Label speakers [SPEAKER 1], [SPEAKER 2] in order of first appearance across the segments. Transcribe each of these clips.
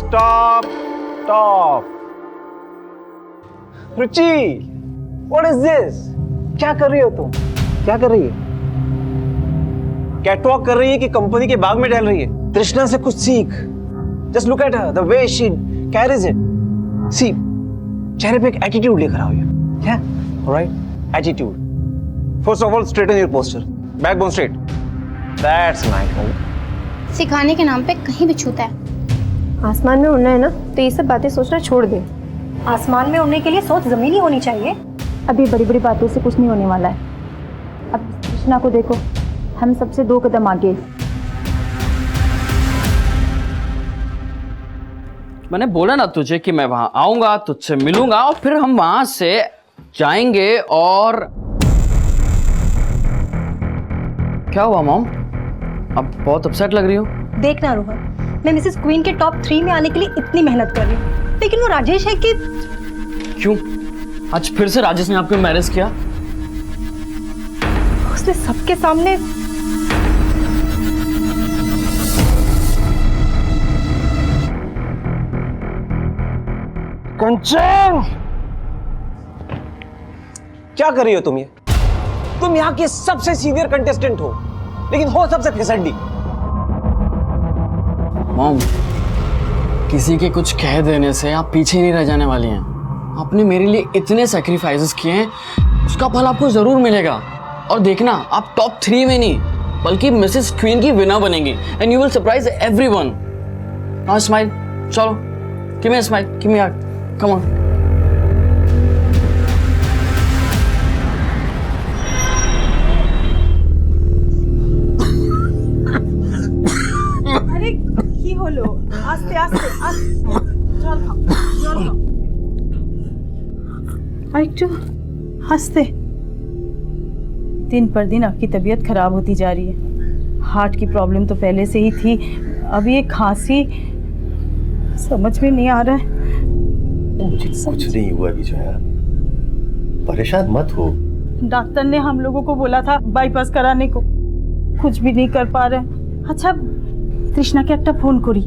[SPEAKER 1] Stop stop. Ruchi, what is this? क्या कर रही हो तुम? क्या कर रही है? कैटवॉक कर रही है कि कंपनी के बाग में टहल रही है? तृष्णा से कुछ सीख। Just look at her, the way she carries it. See, चेहरे पे एक एटीट्यूड लेकर आओ। Yeah, alright. Attitude. First of all, straighten your posture. Backbone straight. That's nice.
[SPEAKER 2] सिखाने के नाम पे कहीं भी छूता है।
[SPEAKER 3] आसमान में उड़ना है ना, तो ये सब बातें सोचना छोड़ दे।
[SPEAKER 4] आसमान में उड़ने के लिए सोच जमीन ही होनी चाहिए।
[SPEAKER 3] अभी बड़ी बड़ी बातों से कुछ नहीं होने वाला है। अब कृष्णा को देखो, हम सबसे 2 कदम आगे।
[SPEAKER 5] मैंने बोला ना तुझे कि मैं वहां आऊंगा, तुझसे मिलूंगा और फिर हम वहां से जाएंगे। और क्या हुआ मॉम? अब बहुत अपसेट लग रही हो।
[SPEAKER 4] देखना रोहन, मैं मिसेस क्वीन के टॉप 3 में आने के लिए इतनी मेहनत कर रही हूँ, लेकिन वो राजेश है कि
[SPEAKER 5] क्यों? आज फिर से राजेश ने आपको मैरिज किया?
[SPEAKER 4] उसने सबके सामने
[SPEAKER 1] कंचन, क्या कर रही हो तुम? ये तुम यहाँ की सबसे सीनियर कंटेस्टेंट हो, लेकिन हो सबसे फिसड्डी।
[SPEAKER 5] मॉम, किसी के कुछ कह देने से आप पीछे नहीं रह जाने वाली हैं। आपने मेरे लिए इतने सैक्रिफाइसेस किए हैं, उसका फल आपको जरूर मिलेगा। और देखना, आप टॉप 3 में नहीं बल्कि मिसेस क्वीन की विनर बनेंगी and you will surprise everyone. Now smile, चलो, give me a smile, give me a hug, come on.
[SPEAKER 4] अरे की হলো আস্তে আস্তে জল খাও জল খাও আর একটু আস্তে।
[SPEAKER 6] दिन पर दिन आपकी तबीयत खराब होती जा रही है। हार्ट की प्रॉब्लम तो पहले से ही थी, अब ये खांसी समझ में नहीं आ रहा है।
[SPEAKER 7] मुझे कुछ नहीं हुआ विजया, परेशान मत हो।
[SPEAKER 6] डॉक्टर ने हम लोगों को बोला था बाईपास कराने को, कुछ भी नहीं कर पा रहे। अच्छा, तृष्णा के একটা फोन करी।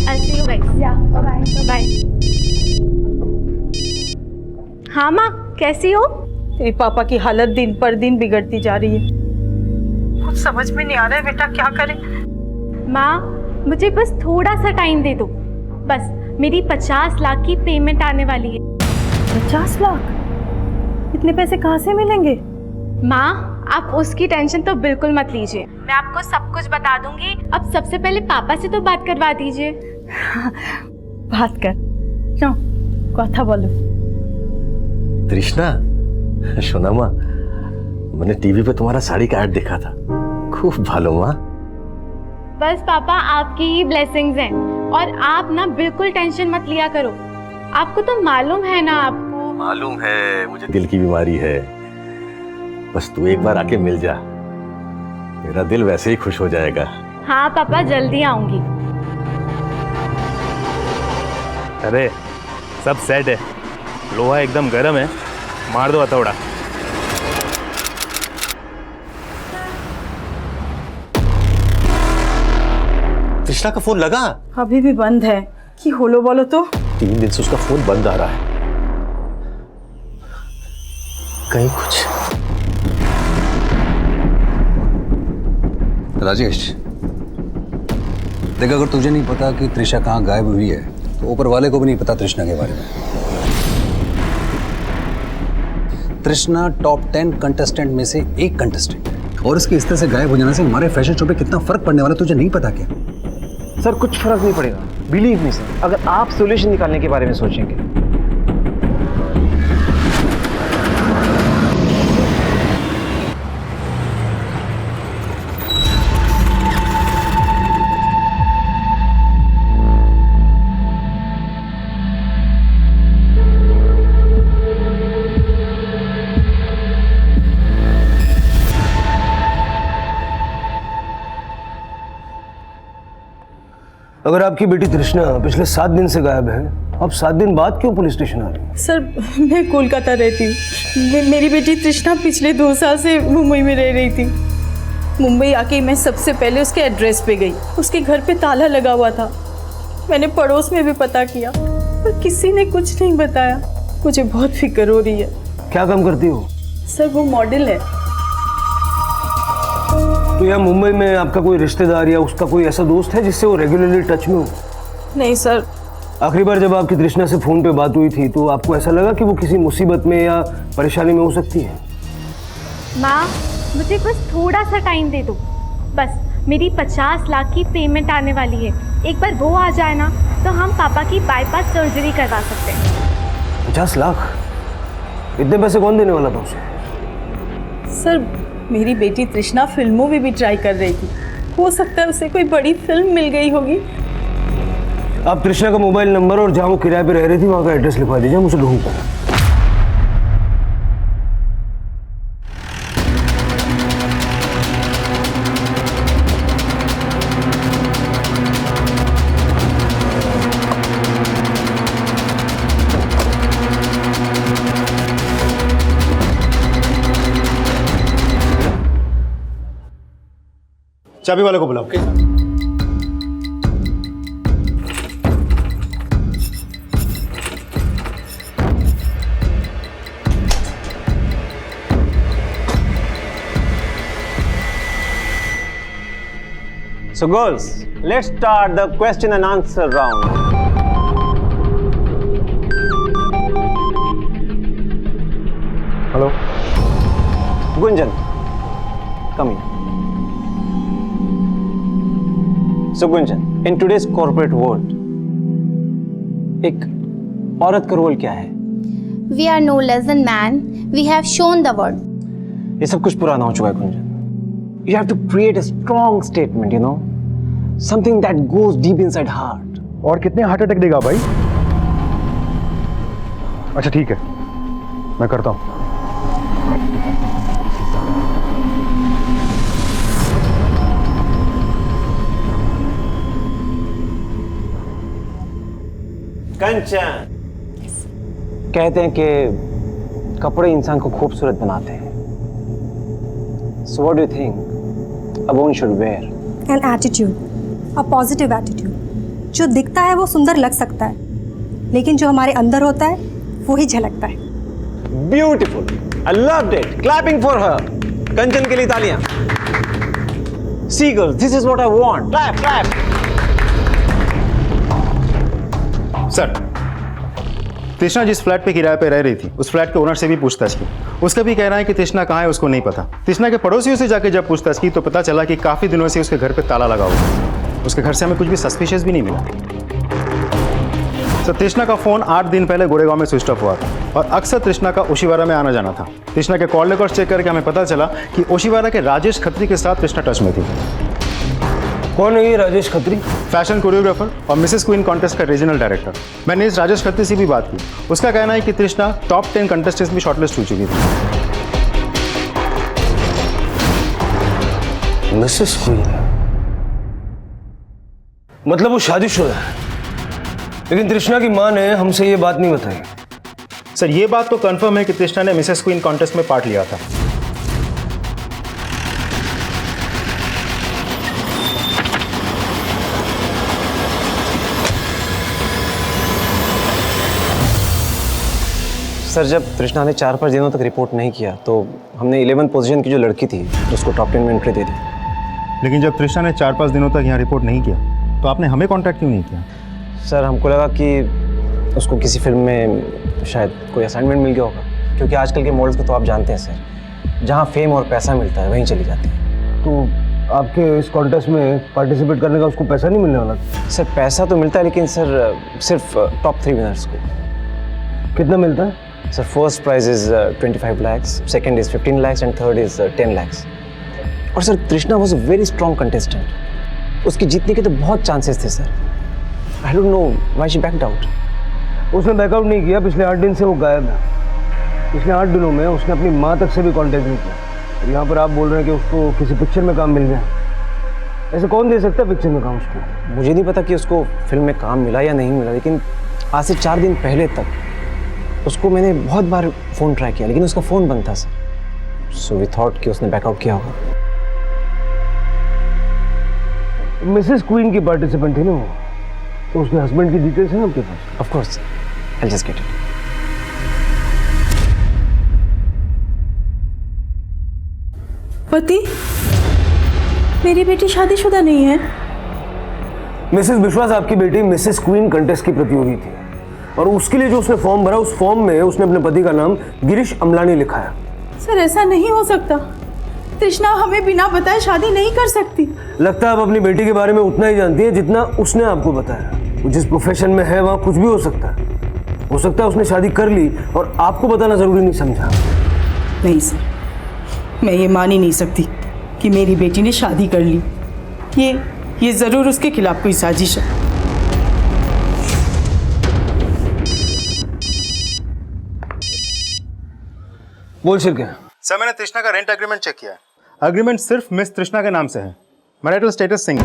[SPEAKER 2] I'll see you guys. Yeah, bye. Bye. हाँ माँ, कैसी हो?
[SPEAKER 6] तेरे पापा की हालत दिन पर दिन बिगड़ती जा रही है। कुछ समझ में नहीं आ रहा है बेटा, क्या करें?
[SPEAKER 8] माँ, मुझे बस थोड़ा सा टाइम दे दो। बस मेरी 50 लाख की पेमेंट आने वाली है।
[SPEAKER 6] 50 लाख? इतने पैसे कहाँ से मिलेंगे?
[SPEAKER 8] माँ, आप उसकी टेंशन तो बिल्कुल मत लीजिए, मैं आपको सब कुछ बता दूंगी। अब सबसे पहले पापा से तो बात करवा दीजिए।
[SPEAKER 6] बात कर, क्यों? कथा बोलो।
[SPEAKER 7] तृष्णा, शोना माँ, मैंने टीवी पे तुम्हारा साड़ी का ऐड देखा था, खूब भालो माँ।
[SPEAKER 8] बस पापा, आपकी ही ब्लेसिंग्स हैं और आप ना बिल्कुल टेंशन मत लिया करो। आपको तो मालूम है ना, आपको
[SPEAKER 7] मालूम है मुझे दिल की बीमारी है। बस तू एक बार आके मिल जा, मेरा दिल वैसे ही खुश हो जाएगा।
[SPEAKER 8] हाँ पापा, जल्दी आऊंगी।
[SPEAKER 9] अरे सब सेट है, लोहा एकदम गर्म है, मार दो हथौड़ा।
[SPEAKER 7] तृष्णा का फोन लगा?
[SPEAKER 6] अभी भी बंद है। कि होलो बोलो तो।
[SPEAKER 7] 3 दिन से उसका फोन बंद आ रहा है, कहीं कुछ।
[SPEAKER 10] राजेश देख, अगर तुझे नहीं पता कि तृषा कहाँ गायब हुई है तो ऊपर वाले को भी नहीं पता तृष्णा के बारे में। तृष्णा टॉप 10 कंटेस्टेंट में से एक कंटेस्टेंट, और इसके इस तरह से गायब हो जाने से हमारे फैशन शो पे कितना फर्क पड़ने वाला तुझे नहीं पता क्या?
[SPEAKER 1] सर, कुछ फर्क नहीं पड़ेगा, बिलीव मी सर, अगर आप सॉल्यूशन निकालने के बारे में सोचेंगे।
[SPEAKER 11] अगर आपकी बेटी तृष्णा पिछले 7 दिन से गायब है, अब 7 दिन बाद क्यों पुलिस स्टेशन आ रही है?
[SPEAKER 6] सर, मैं कोलकाता रहती हूँ। मेरी बेटी तृष्णा पिछले 2 साल से मुंबई में रह रही थी। मुंबई आके मैं सबसे पहले उसके एड्रेस पे गई। उसके घर पे ताला लगा हुआ था। मैंने पड़ोस में भी पता किया पर किसी ने कुछ नहीं बताया। मुझे बहुत फिक्र हो रही है।
[SPEAKER 11] क्या काम करती हो?
[SPEAKER 6] सर वो मॉडल है।
[SPEAKER 11] तो यहाँ मुंबई में आपका कोई रिश्तेदार या उसका कोई ऐसा दोस्त है जिससे वो रेगुलरली टच में हो?
[SPEAKER 6] नहीं सर।
[SPEAKER 11] आखिरी बार जब आपकी तृष्णा से फोन पे बात हुई थी तो आपको ऐसा लगा कि वो किसी मुसीबत में या परेशानी में हो सकती है?
[SPEAKER 8] माँ मुझे बस थोड़ा सा टाइम दे दो। बस मेरी 50 लाख की पेमेंट आने वाली है। एक बार वो आ जाए ना तो हम पापा की बाईपास सर्जरी करवा सकते हैं।
[SPEAKER 11] 50 लाख? इतने पैसे कौन देने वाला था उसे?
[SPEAKER 6] सर मेरी बेटी तृष्णा फिल्मों में भी ट्राई कर रही थी। हो सकता है उसे कोई बड़ी फिल्म मिल गई होगी।
[SPEAKER 11] आप तृष्णा का मोबाइल नंबर और जहाँ वो किराए पे रह रही थी वहाँ का एड्रेस लिखवा दीजिए, मुझे ढूंढ कर।
[SPEAKER 12] चाबी वाले को बुलाओ।
[SPEAKER 1] So girls, let's start the question and answer round.
[SPEAKER 12] Hello
[SPEAKER 1] Gunjan, come here. So Gunjan, in today's corporate world, एक औरत का रोल क्या है?
[SPEAKER 2] We are no less than man. We have shown the world.
[SPEAKER 1] ये सब कुछ पुराना हो चुका है Gunjan. You have to create a strong statement, you know, something that goes deep inside heart.
[SPEAKER 12] और कितने हार्ट अटैक देगा भाई? अच्छा ठीक है, मैं करता हूँ।
[SPEAKER 1] कंचन, कहते हैं कि कपड़े इंसान को खूबसूरत बनाते हैं। So what do you think a woman should wear?
[SPEAKER 4] An attitude, a positive attitude. जो दिखता है वो सुंदर लग सकता है, लेकिन जो हमारे अंदर होता है वो ही झलकता है।
[SPEAKER 1] Beautiful. I loved it. Clapping for her. कंचन के लिए तालियां। See girls, this is what I want. Clap, clap.
[SPEAKER 12] Sir, तृष्णा जिस फ्लैट पे किराए पे रह रही थी उस फ्लैट के ओनर से भी पूछताछ की। उसका भी कहना है कि तृष्णा कहाँ है उसको नहीं पता। तृष्णा के पड़ोसियों से जाके जब पूछताछ की तो पता चला कि काफ़ी दिनों से उसके घर पे ताला लगा हुआ है। उसके घर से हमें कुछ भी सस्पिशियस भी नहीं मिला। सर, तृष्णा का फ़ोन 8 दिन पहले गोरेगांव में स्विच ऑफ हुआ था और अक्सर तृष्णा का ओशिवारा में आना जाना था। तृष्णा के कॉल रिकॉर्ड चेक करके हमें पता चला कि ओशिवारा के राजेश खत्री के साथ तृष्णा टच में थी।
[SPEAKER 11] कौन है ये राजेश खत्री?
[SPEAKER 12] फैशन कोरियोग्राफर और मिसेस क्वीन कॉन्टेस्ट का रीजनल डायरेक्टर। मैंने इस राजेश खत्री से भी बात की। उसका कहना है कि तृष्णा टॉप 10 कंटेस्टेंट्स में शॉर्टलिस्ट हो चुकी थी।
[SPEAKER 11] मिसेस क्वीन मतलब वो शादीशुदा है, लेकिन तृष्णा की मां ने हमसे ये बात नहीं बताई।
[SPEAKER 12] सर, ये बात तो कंफर्म है कि तृष्णा ने मिसेस क्वीन कॉन्टेस्ट में पार्ट लिया था।
[SPEAKER 1] सर, जब तृष्णा ने 4-5 दिनों तक रिपोर्ट नहीं किया तो हमने 11th पोजीशन की जो लड़की थी उसको टॉप 10 में एंट्री दे दी।
[SPEAKER 12] लेकिन जब तृष्णा ने 4-5 दिनों तक यहाँ रिपोर्ट नहीं किया तो आपने हमें कांटेक्ट क्यों नहीं किया?
[SPEAKER 1] सर, हमको लगा कि उसको किसी फिल्म में शायद कोई असाइनमेंट मिल गया होगा, क्योंकि आजकल के मॉडल्स को तो आप जानते हैं सर, जहाँ फेम और पैसा मिलता है वहीं चली जाती है।
[SPEAKER 11] तो आपके इस कॉन्टेस्ट में पार्टिसिपेट करने का उसको पैसा नहीं मिलने वाला?
[SPEAKER 1] सर, पैसा तो मिलता है, लेकिन सर सिर्फ टॉप 3 विनर्स को।
[SPEAKER 11] कितना मिलता है?
[SPEAKER 1] Sir, first prize is 25 lakhs, second is 15 lakhs and third is 10 lakhs। और sir, Trishna was a very strong contestant. उसकी जीतने के तो बहुत चांसेस थे sir. I don't know why she backed out.
[SPEAKER 11] उसने बैकआउट नहीं किया। पिछले 8 दिन से वो गायब है। पिछले 8 दिनों में उसने अपनी माँ तक से भी कांटेक्ट नहीं किया। यहाँ पर आप बोल रहे हैं कि उसको किसी पिक्चर में काम मिल गया। ऐसे कौन दे सकता है पिक्चर में काम उसको?
[SPEAKER 1] मुझे नहीं पता कि उसको फिल्म में काम मिला या नहीं मिला, लेकिन आज से 4 दिन पहले तक उसको मैंने बहुत बार फ़ोन ट्राई किया, लेकिन उसका फ़ोन बंद था सर। सो वी थॉट कि उसने बैकआउट किया होगा।
[SPEAKER 11] मिसेस क्वीन की पार्टिसिपेंट थी ना वो, तो उसके हस्बैंड की डिटेल्स है ना आपके पास?
[SPEAKER 1] Of course. I'll just get it.
[SPEAKER 6] पति, मेरी बेटी शादीशुदा नहीं है।
[SPEAKER 11] मिसेस विश्वास आपकी बेटी मिसेस क्वीन कंटेस्ट की प्रतियोगी थी और उसके लिए जो उसने फॉर्म भरा उस फॉर्म में उसने अपने पति का नाम गिरीश अमलानी लिखा है।
[SPEAKER 6] सर ऐसा नहीं हो सकता। तृष्णा हमें बिना बताए शादी नहीं कर सकती।
[SPEAKER 11] लगता है आप अपनी बेटी के बारे में उतना ही जानती है जितना उसने आपको बताया। वो जिस प्रोफेशन में है वहाँ कुछ भी हो सकता है। हो सकता है उसने शादी कर ली और आपको बताना जरूरी नहीं समझा।
[SPEAKER 6] नहीं सर, मैं ये मान ही नहीं सकती कि मेरी बेटी ने शादी कर ली। ये जरूर उसके खिलाफ कोई साजिश है।
[SPEAKER 11] बोल शिरके।
[SPEAKER 12] सर मैंने तृष्णा का रेंट एग्रीमेंट चेक किया है। एग्रीमेंट सिर्फ मिस तृष्णा के नाम से है। Marital status single.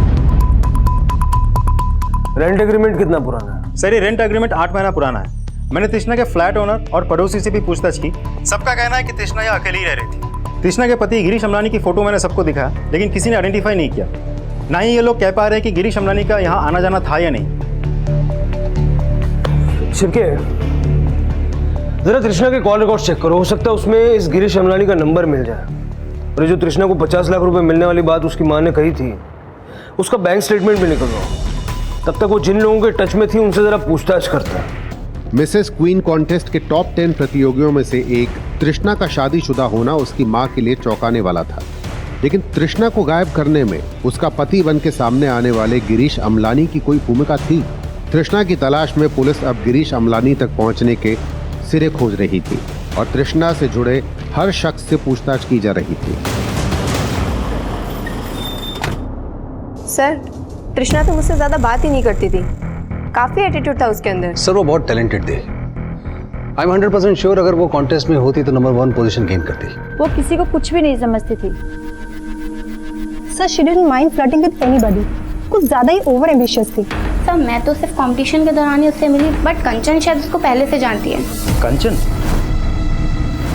[SPEAKER 11] Rent agreement कितना पुराना है?
[SPEAKER 12] सर ये रेंट एग्रीमेंट 8 महीना पुराना है। मैंने तृष्णा के फ्लैट ओनर और पड़ोसी से भी पूछताछ की। सबका कहना है कि तृष्णा यहाँ अकेली ही रह रही थी। तृष्णा के पति गिरीश अमलानी की फोटो मैंने सबको दिखाया, लेकिन किसी ने आइडेंटिफाई नहीं किया। ना ही ये लोग कह पा रहे हैं कि गिरीश अमलानी का यहाँ आना जाना था या नहीं।
[SPEAKER 11] शिरके, जरा तृष्णा के कॉल रिकॉर्ड चेक करो। हो सकता है उसमें इस गिरीश अमलानी का नंबर मिल जाए। और ये जो तृष्णा को 50 लाख रुपए मिलने वाली बात उसकी माँ ने कही थी, उसका बैंक स्टेटमेंट भी निकलवाओ। तब तक वो जिन लोगों के टच में थी उनसे जरा पूछताछ करता है।
[SPEAKER 13] मिसेस क्वीन कॉन्टेस्ट के टॉप 10 प्रतियोगियों में से एक तृष्णा का शादीशुदा होना उसकी मां के लिए चौंकाने वाला था। लेकिन तृष्णा को गायब करने में उसका पति बन के सामने आने वाले गिरीश अमलानी की कोई भूमिका थी। तृष्णा की तलाश में पुलिस अब गिरीश अमलानी तक पहुंचने के सिरे खोज रही थी और तृष्णा से जुड़े हर शख्स से पूछताछ की जा रही थी।
[SPEAKER 14] सर, तृष्णा तो मुझसे ज्यादा बात ही नहीं करती थी। काफी एटीट्यूड था उसके अंदर।
[SPEAKER 10] सर वो बहुत टैलेंटेड थी। आई एम 100% श्योर अगर वो कॉन्टेस्ट में होती तो नंबर 1 पोजीशन गेन करती।
[SPEAKER 3] वो किसी को कुछ भी नहीं समझती थी।
[SPEAKER 4] Sir she didn't mind flirting with anybody. कुछ ज्यादा ही ओवर एम्बिशियस थी।
[SPEAKER 2] सर मैं तो सिर्फ कंपटीशन के दौरान ही उससे मिली, बट कंचन शायद उसको पहले से जानती है।
[SPEAKER 12] कंचन?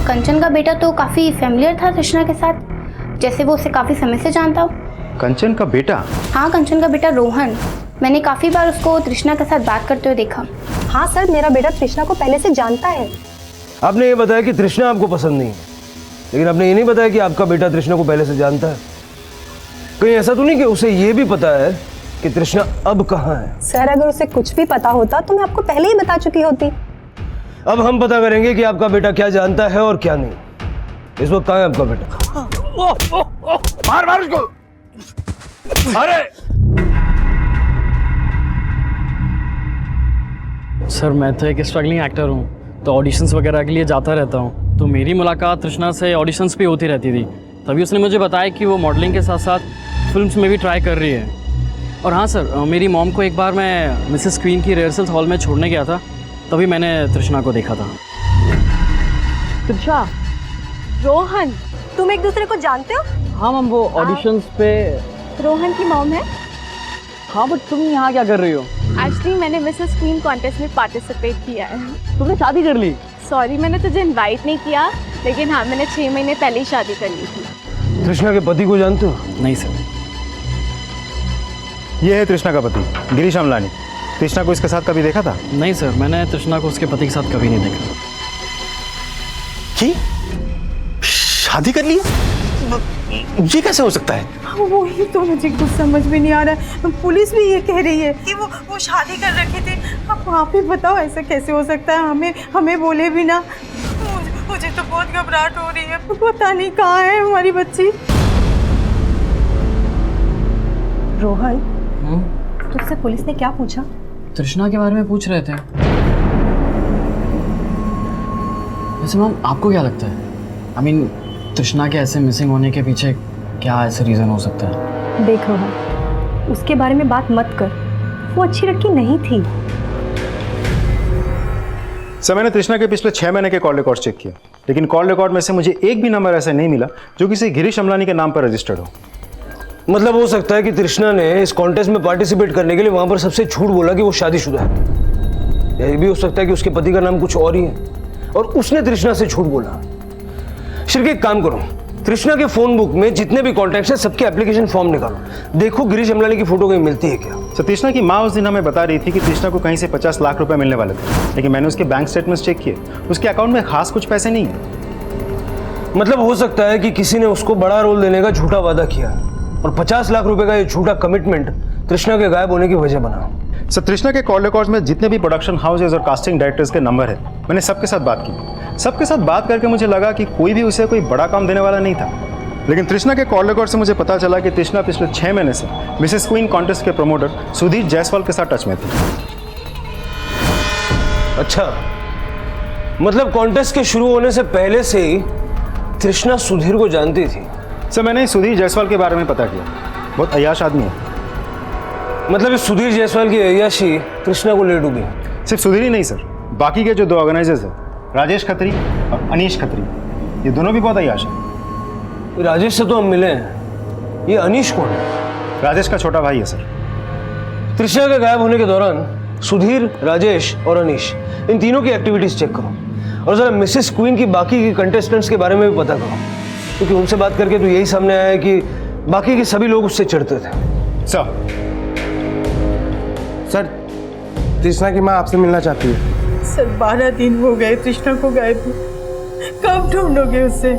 [SPEAKER 2] कंचन का बेटा तो काफी फेमिलियर था तृष्णा के साथ, जैसे वो उसे काफी समय से जानता हो।
[SPEAKER 12] कंचन का बेटा?
[SPEAKER 2] हाँ, कंचन का बेटा रोहन। मैंने काफी बार उसको तृष्णा के साथ बात करते हुए देखा।
[SPEAKER 4] हाँ सर, मेरा बेटा तृष्णा को पहले से जानता है।
[SPEAKER 11] आपने ये बताया कि तृष्णा आपको पसंद नहीं है, लेकिन आपने ये नहीं बताया कि आपका बेटा तृष्णा को पहले से जानता है। कहीं ऐसा तो नहीं कि उसे ये भी पता है कि तृष्णा अब कहाँ है?
[SPEAKER 4] सर अगर उसे कुछ भी पता होता तो मैं आपको पहले ही बता चुकी होती।
[SPEAKER 11] अब हम पता करेंगे कि आपका बेटा क्या जानता है और क्या नहीं। इस वक्त कहाँ है आपका बेटा?
[SPEAKER 5] मार मार उसको। अरे सर, मैं तो एक स्ट्रगलिंग एक्टर हूँ, तो ऑडिशंस वगैरह के लिए जाता रहता हूँ। तो मेरी मुलाकात तृष्णा से ऑडिशंस भी होती रहती थी। तभी उसने मुझे बताया कि वो मॉडलिंग के साथ साथ फिल्म्स में भी ट्राई कर रही है। और हाँ सर, मेरी मॉम को एक बार मैं मिसेस क्वीन की रिहर्सल्स हॉल में छोड़ने गया था, तभी मैंने तृष्णा को देखा था।
[SPEAKER 14] तृषा, रोहन, तुम एक दूसरे को जानते हो?
[SPEAKER 5] हाँ मैम, वो ऑडिशंस पे।
[SPEAKER 14] रोहन की मॉम है?
[SPEAKER 5] हाँ, बट तुम यहाँ क्या कर रही हो?
[SPEAKER 8] एक्चुअली मैंने मिसेस क्वीन कॉन्टेस्ट में पार्टिसिपेट किया है।
[SPEAKER 5] तुमने शादी कर ली?
[SPEAKER 8] सॉरी, मैंने तुझे इनवाइट नहीं किया, लेकिन हाँ, मैंने 6 महीने पहले ही शादी कर ली थी।
[SPEAKER 11] तृष्णा के पति को जानते हो?
[SPEAKER 5] नहीं सर।
[SPEAKER 12] ये है तृष्णा का पति गिरीश अमलानी। तृष्णा को इसके साथ कभी देखा था?
[SPEAKER 5] नहीं सर, मैंने तृष्णा को उसके पति के साथ कभी नहीं देखा।
[SPEAKER 7] की? शादी कर ली? ये कैसे हो सकता है?
[SPEAKER 6] वही तो मुझे कुछ समझ में नहीं आ रहा है। पुलिस भी ये कह रही है कि वो शादी कर रखी थी। अब आप ही बताओ ऐसा कैसे हो सकता है? हमें बोले भी ना। मुझे तो बहुत घबराहट हो रही है। पता नहीं कहाँ है हमारी बच्ची।
[SPEAKER 4] रोहन, तुझसे पुलिस ने क्या पूछा?
[SPEAKER 5] तृष्णा के बारे में पूछ रहे थे। वैसे मैम, आपको क्या लगता है? I mean, तृष्णा के ऐसे मिसिंग होने के पीछे क्या ऐसे रीज़न हो सकता है?
[SPEAKER 4] देख रोहन, उसके बारे में बात मत कर। वो अच्छी लड़की नहीं थी।
[SPEAKER 12] सर मैंने तृष्णा के पिछले 6 महीने के कॉल रिकॉर्ड चेक किया, लेकिन कॉल रिकॉर्ड में से मुझे एक भी नंबर ऐसा नहीं मिला जो किसी गिरीश अमलानी के नाम पर रजिस्टर्ड हो।
[SPEAKER 11] मतलब हो सकता है कि तृष्णा ने इस कॉन्टेस्ट में पार्टिसिपेट करने के लिए वहां पर सबसे झूठ बोला कि वो शादीशुदा है। यह भी हो सकता है कि उसके पति का नाम कुछ और ही है और उसने तृष्णा से झूठ बोला। शिरके, एक काम करो, तृष्णा के फोन बुक में जितने भी कॉन्टैक्ट्स हैं सबके एप्लीकेशन फॉर्म निकालो, देखो गिरीश अमलानी की फोटो कहीं मिलती है क्या।
[SPEAKER 12] तो तृष्णा की माँ उस दिन हमें बता रही थी कि तृष्णा को कहीं से 50 लाख रुपए मिलने वाले थे, लेकिन मैंने उसके बैंक स्टेटमेंट्स चेक किए, उसके अकाउंट में खास कुछ पैसे नहीं है।
[SPEAKER 11] मतलब हो सकता है कि किसी ने उसको बड़ा रोल देने का झूठा वादा किया और 50 लाख रुपए का ये झूठा कमिटमेंट तृष्णा के गायब होने की वजह बना।
[SPEAKER 12] सर, तृष्णा के कॉल रिकॉर्ड्स में जितने भी प्रोडक्शन हाउसेज और कास्टिंग डायरेक्टर्स के नंबर है, मैंने सबके साथ बात की। सबके साथ बात करके मुझे लगा कि कोई भी उसे कोई बड़ा काम देने वाला नहीं था, लेकिन तृष्णा के कॉल रिकॉर्ड से मुझे पता चला कि तृष्णा पिछले 6 महीने से मिसेस क्वीन कॉन्टेस्ट के प्रमोटर सुधीर जायसवाल के साथ टच में थी।
[SPEAKER 11] अच्छा, मतलब कॉन्टेस्ट के शुरू होने से पहले से ही तृष्णा सुधीर को जानती थी।
[SPEAKER 12] सर, मैंने सुधीर जायसवाल के बारे में पता किया, बहुत अय्याश आदमी है।
[SPEAKER 11] मतलब इस सुधीर जायसवाल की अय्याशी तृष्णा को ले डूबी।
[SPEAKER 12] सिर्फ सुधीर ही नहीं सर, बाकी के जो 2 ऑर्गेनाइजर्स हैं, राजेश खत्री और अनीश खत्री, ये दोनों भी बहुत अय्याश हैं।
[SPEAKER 11] राजेश से तो हम मिले हैं, ये अनीश कौन है?
[SPEAKER 12] राजेश का छोटा भाई है सर।
[SPEAKER 11] तृष्णा के गायब होने के दौरान सुधीर, राजेश और अनीश, इन तीनों की एक्टिविटीज चेक करो और जरा मिसेस क्वीन की बाकी की कंटेस्टेंट्स के बारे में भी पता करो, क्योंकि उनसे बात करके तो यही सामने आया है कि बाकी के सभी लोग उससे चिढ़ते थे।
[SPEAKER 1] सर, तृष्णा की माँ आपसे मिलना चाहती है।
[SPEAKER 6] सर 12 दिन हो गए तृष्णा को गायब हुए, कब ढूंढोगे उसे?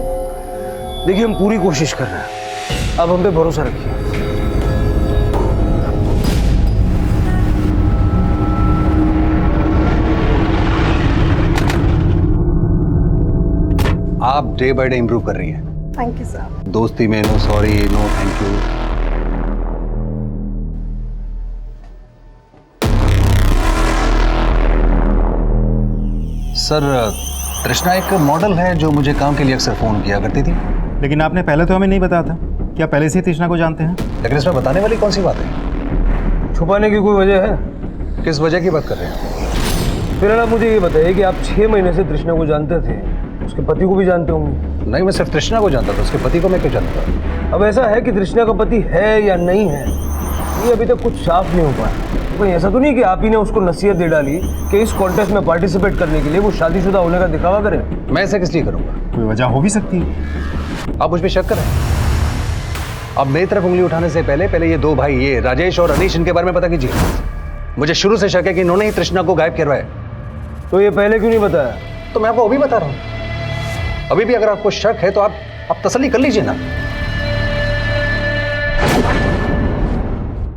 [SPEAKER 11] देखिए, हम पूरी कोशिश कर रहे हैं, अब हम पे भरोसा रखिए।
[SPEAKER 10] आप डे बाय डे इंप्रूव कर रही हैं।
[SPEAKER 14] Thank you sir.
[SPEAKER 10] दोस्ती में no sorry, no thank you. Sir, Trishna एक मॉडल है जो मुझे काम के लिए अक्सर फोन किया करती थी।
[SPEAKER 12] लेकिन आपने पहले तो हमें नहीं बताया था। क्या पहले से ही तृष्णा को जानते हैं?
[SPEAKER 10] लेकिन इसमें बताने वाली कौन सी बात है?
[SPEAKER 11] छुपाने की कोई वजह है?
[SPEAKER 10] किस वजह की बात कर रहे हैं?
[SPEAKER 11] फिर आप मुझे ये बताइए कि आप 6 महीने से तृष्णा को जानते थे, उसके पति को भी जानते होंगे।
[SPEAKER 10] नहीं, मैं सिर्फ तृष्णा को जानता था, उसके पति को मैं क्यों जानता?
[SPEAKER 11] अब ऐसा है कि तृष्णा का पति है या नहीं है, ये अभी तक कुछ साफ नहीं हो पाया। कोई ऐसा तो नहीं कि आप ही ने उसको नसीहत दे डाली कि इस कॉन्टेस्ट में पार्टिसिपेट करने के लिए वो शादीशुदा होने का दिखावा करे?
[SPEAKER 10] मैं ऐसा किस लिए करूंगा?
[SPEAKER 12] कोई वजह हो भी सकती है।
[SPEAKER 10] आप मुझ पे शक करें। अब मेरी तरफ उंगली उठाने से पहले ये 2 भाई, ये राजेश और अनीश, इनके बारे में पता कीजिए। मुझे शुरू से शक है कि इन्होंने ही तृष्णा को गायब करवाया।
[SPEAKER 11] तो ये पहले क्यों नहीं बताया?
[SPEAKER 10] तो मैं आपको अभी बता रहा हूं। अभी भी अगर आपको शक है तो आप तसल्ली कर लीजिए ना।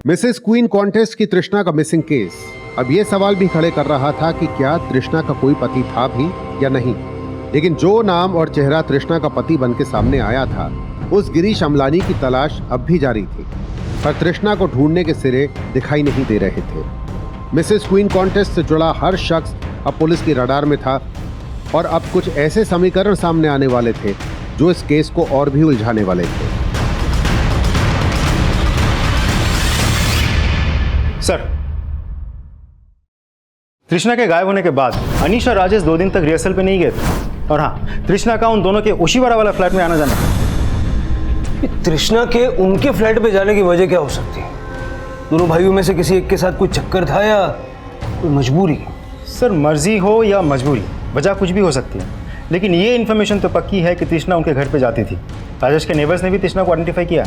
[SPEAKER 13] मिसेस क्वीन कॉन्टेस्ट की तृष्णा का मिसिंग केस अब यह सवाल भी खड़े कर रहा था कि क्या तृष्णा का कोई पति था भी या नहीं। लेकिन जो नाम और चेहरा तृष्णा का पति बनके सामने आया था, उस गिरीश अमलानी की तलाश अब भी जारी थी, पर तृष्णा को ढूंढने के सिरे दिखाई नहीं दे रहे थे। मिसेस क्वीन कॉन्टेस्ट से जुड़ा हर शख्स अब पुलिस की रडार में था और अब कुछ ऐसे समीकरण सामने आने वाले थे जो इस केस को और भी उलझाने वाले थे।
[SPEAKER 12] सर, तृष्णा के गायब होने के बाद अनीश और राजेश 2 दिन तक रिहर्सल पे नहीं गए थे। और हाँ, तृष्णा का उन दोनों के ओशीवाड़ा वाला फ्लैट में आना जाना था।
[SPEAKER 11] तृष्णा के उनके फ्लैट पे जाने की वजह क्या हो सकती है? दोनों भाइयों में से किसी एक के साथ कोई चक्कर था या कोई मजबूरी?
[SPEAKER 12] सर, मर्जी हो या मजबूरी, वजह कुछ भी हो सकती है, लेकिन ये इन्फॉर्मेशन तो पक्की है कि तृष्णा उनके घर पे जाती थी। राजेश के नेबर्स ने भी तृष्णा को आइडेंटिफाई किया।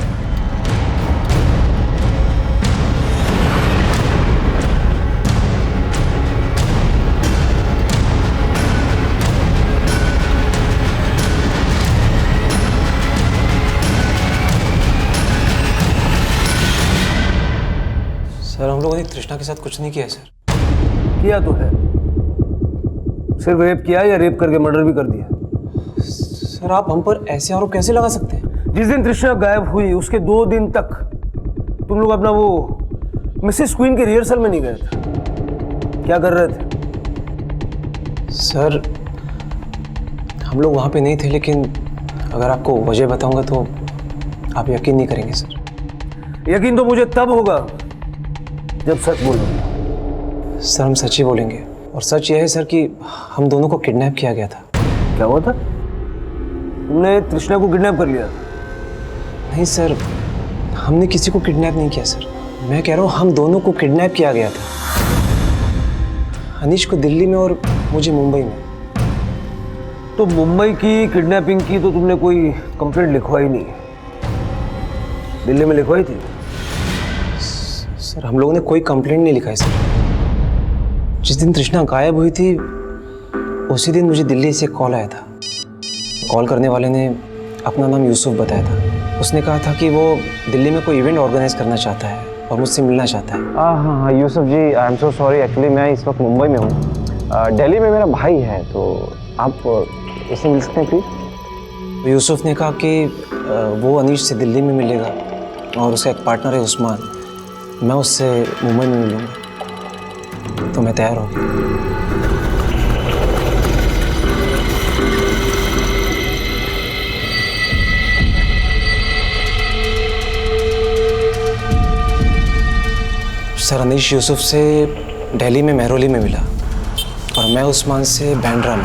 [SPEAKER 1] सर, हम लोगों ने तृष्णा के साथ कुछ नहीं किया है सर।
[SPEAKER 11] किया तो है, सिर्फ रेप किया या रेप करके मर्डर भी कर दिया?
[SPEAKER 1] सर, आप हम पर ऐसे आरोप कैसे लगा सकते हैं?
[SPEAKER 11] जिस दिन तृष्णा गायब हुई उसके 2 दिन तक तुम लोग अपना वो मिसेस क्वीन के रिहर्सल में नहीं गए थे, क्या कर रहे थे?
[SPEAKER 1] सर, हम लोग वहाँ पे नहीं थे, लेकिन अगर आपको वजह बताऊंगा तो आप यकीन नहीं करेंगे सर।
[SPEAKER 11] यकीन तो मुझे तब होगा जब सच बोलूंगा।
[SPEAKER 1] सर, हम सच ही बोलेंगे, और सच यह है सर कि हम दोनों को किडनैप किया गया था।
[SPEAKER 11] क्या हुआ था? तुमने तृष्णा को किडनैप कर लिया?
[SPEAKER 1] नहीं सर, हमने किसी को किडनैप नहीं किया सर। मैं कह रहा हूँ हम दोनों को किडनैप किया गया था। अनीश को दिल्ली में और मुझे मुंबई में।
[SPEAKER 11] तो मुंबई की किडनैपिंग की तो तुमने कोई कंप्लेंट लिखवाई नहीं, दिल्ली में लिखवाई थी?
[SPEAKER 1] सर हम लोगों ने कोई कंप्लेंट नहीं लिखा है सर। जिस दिन तृष्णा गायब हुई थी उसी दिन मुझे दिल्ली से कॉल आया था। कॉल करने वाले ने अपना नाम यूसुफ बताया था। उसने कहा था कि वो दिल्ली में कोई इवेंट ऑर्गेनाइज करना चाहता है और मुझसे मिलना चाहता है।
[SPEAKER 11] हाँ Yusuf ji, I am so sorry, actually मैं इस वक्त मुंबई में हूँ। दिल्ली में मेरा भाई है, तो आप उससे मिल सकते हैं प्लीज़?
[SPEAKER 1] तो यूसुफ ने कहा कि वो अनीश से दिल्ली में मिलेगा और उसका एक पार्टनर है उस्मान, मैं उससे मुंबई में मिलूँगा। तो मैं तैयार हो गया। सर अनीश यूसुफ से दिल्ली में मेहरौली में मिला और मैं उस्मान से बैंड्रा में।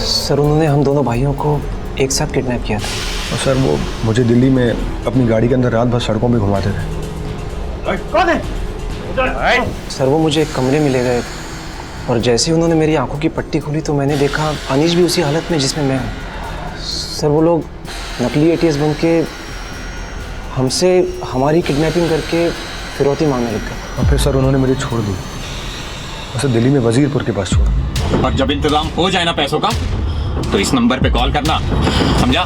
[SPEAKER 1] सर उन्होंने हम दोनों भाइयों को एक साथ किडनैप किया था।
[SPEAKER 15] और सर वो मुझे दिल्ली में अपनी गाड़ी के अंदर रात भर सड़कों में घुमाते थे।
[SPEAKER 11] कौन है?
[SPEAKER 1] सर वो मुझे एक कमरे में ले गए और जैसे ही उन्होंने मेरी आंखों की पट्टी खोली तो मैंने देखा अनीश भी उसी हालत में जिसमें मैं हूँ। सर वो लोग नकली एटीएस बन के हमसे हमारी किडनैपिंग करके फिरौती मांगने लग गए।
[SPEAKER 15] और फिर सर उन्होंने मुझे छोड़ दी, उसे दिल्ली में वजीरपुर के पास छोड़ा।
[SPEAKER 16] और जब इंतजाम हो जाए ना पैसों का तो इस नंबर पे कॉल करना, समझा?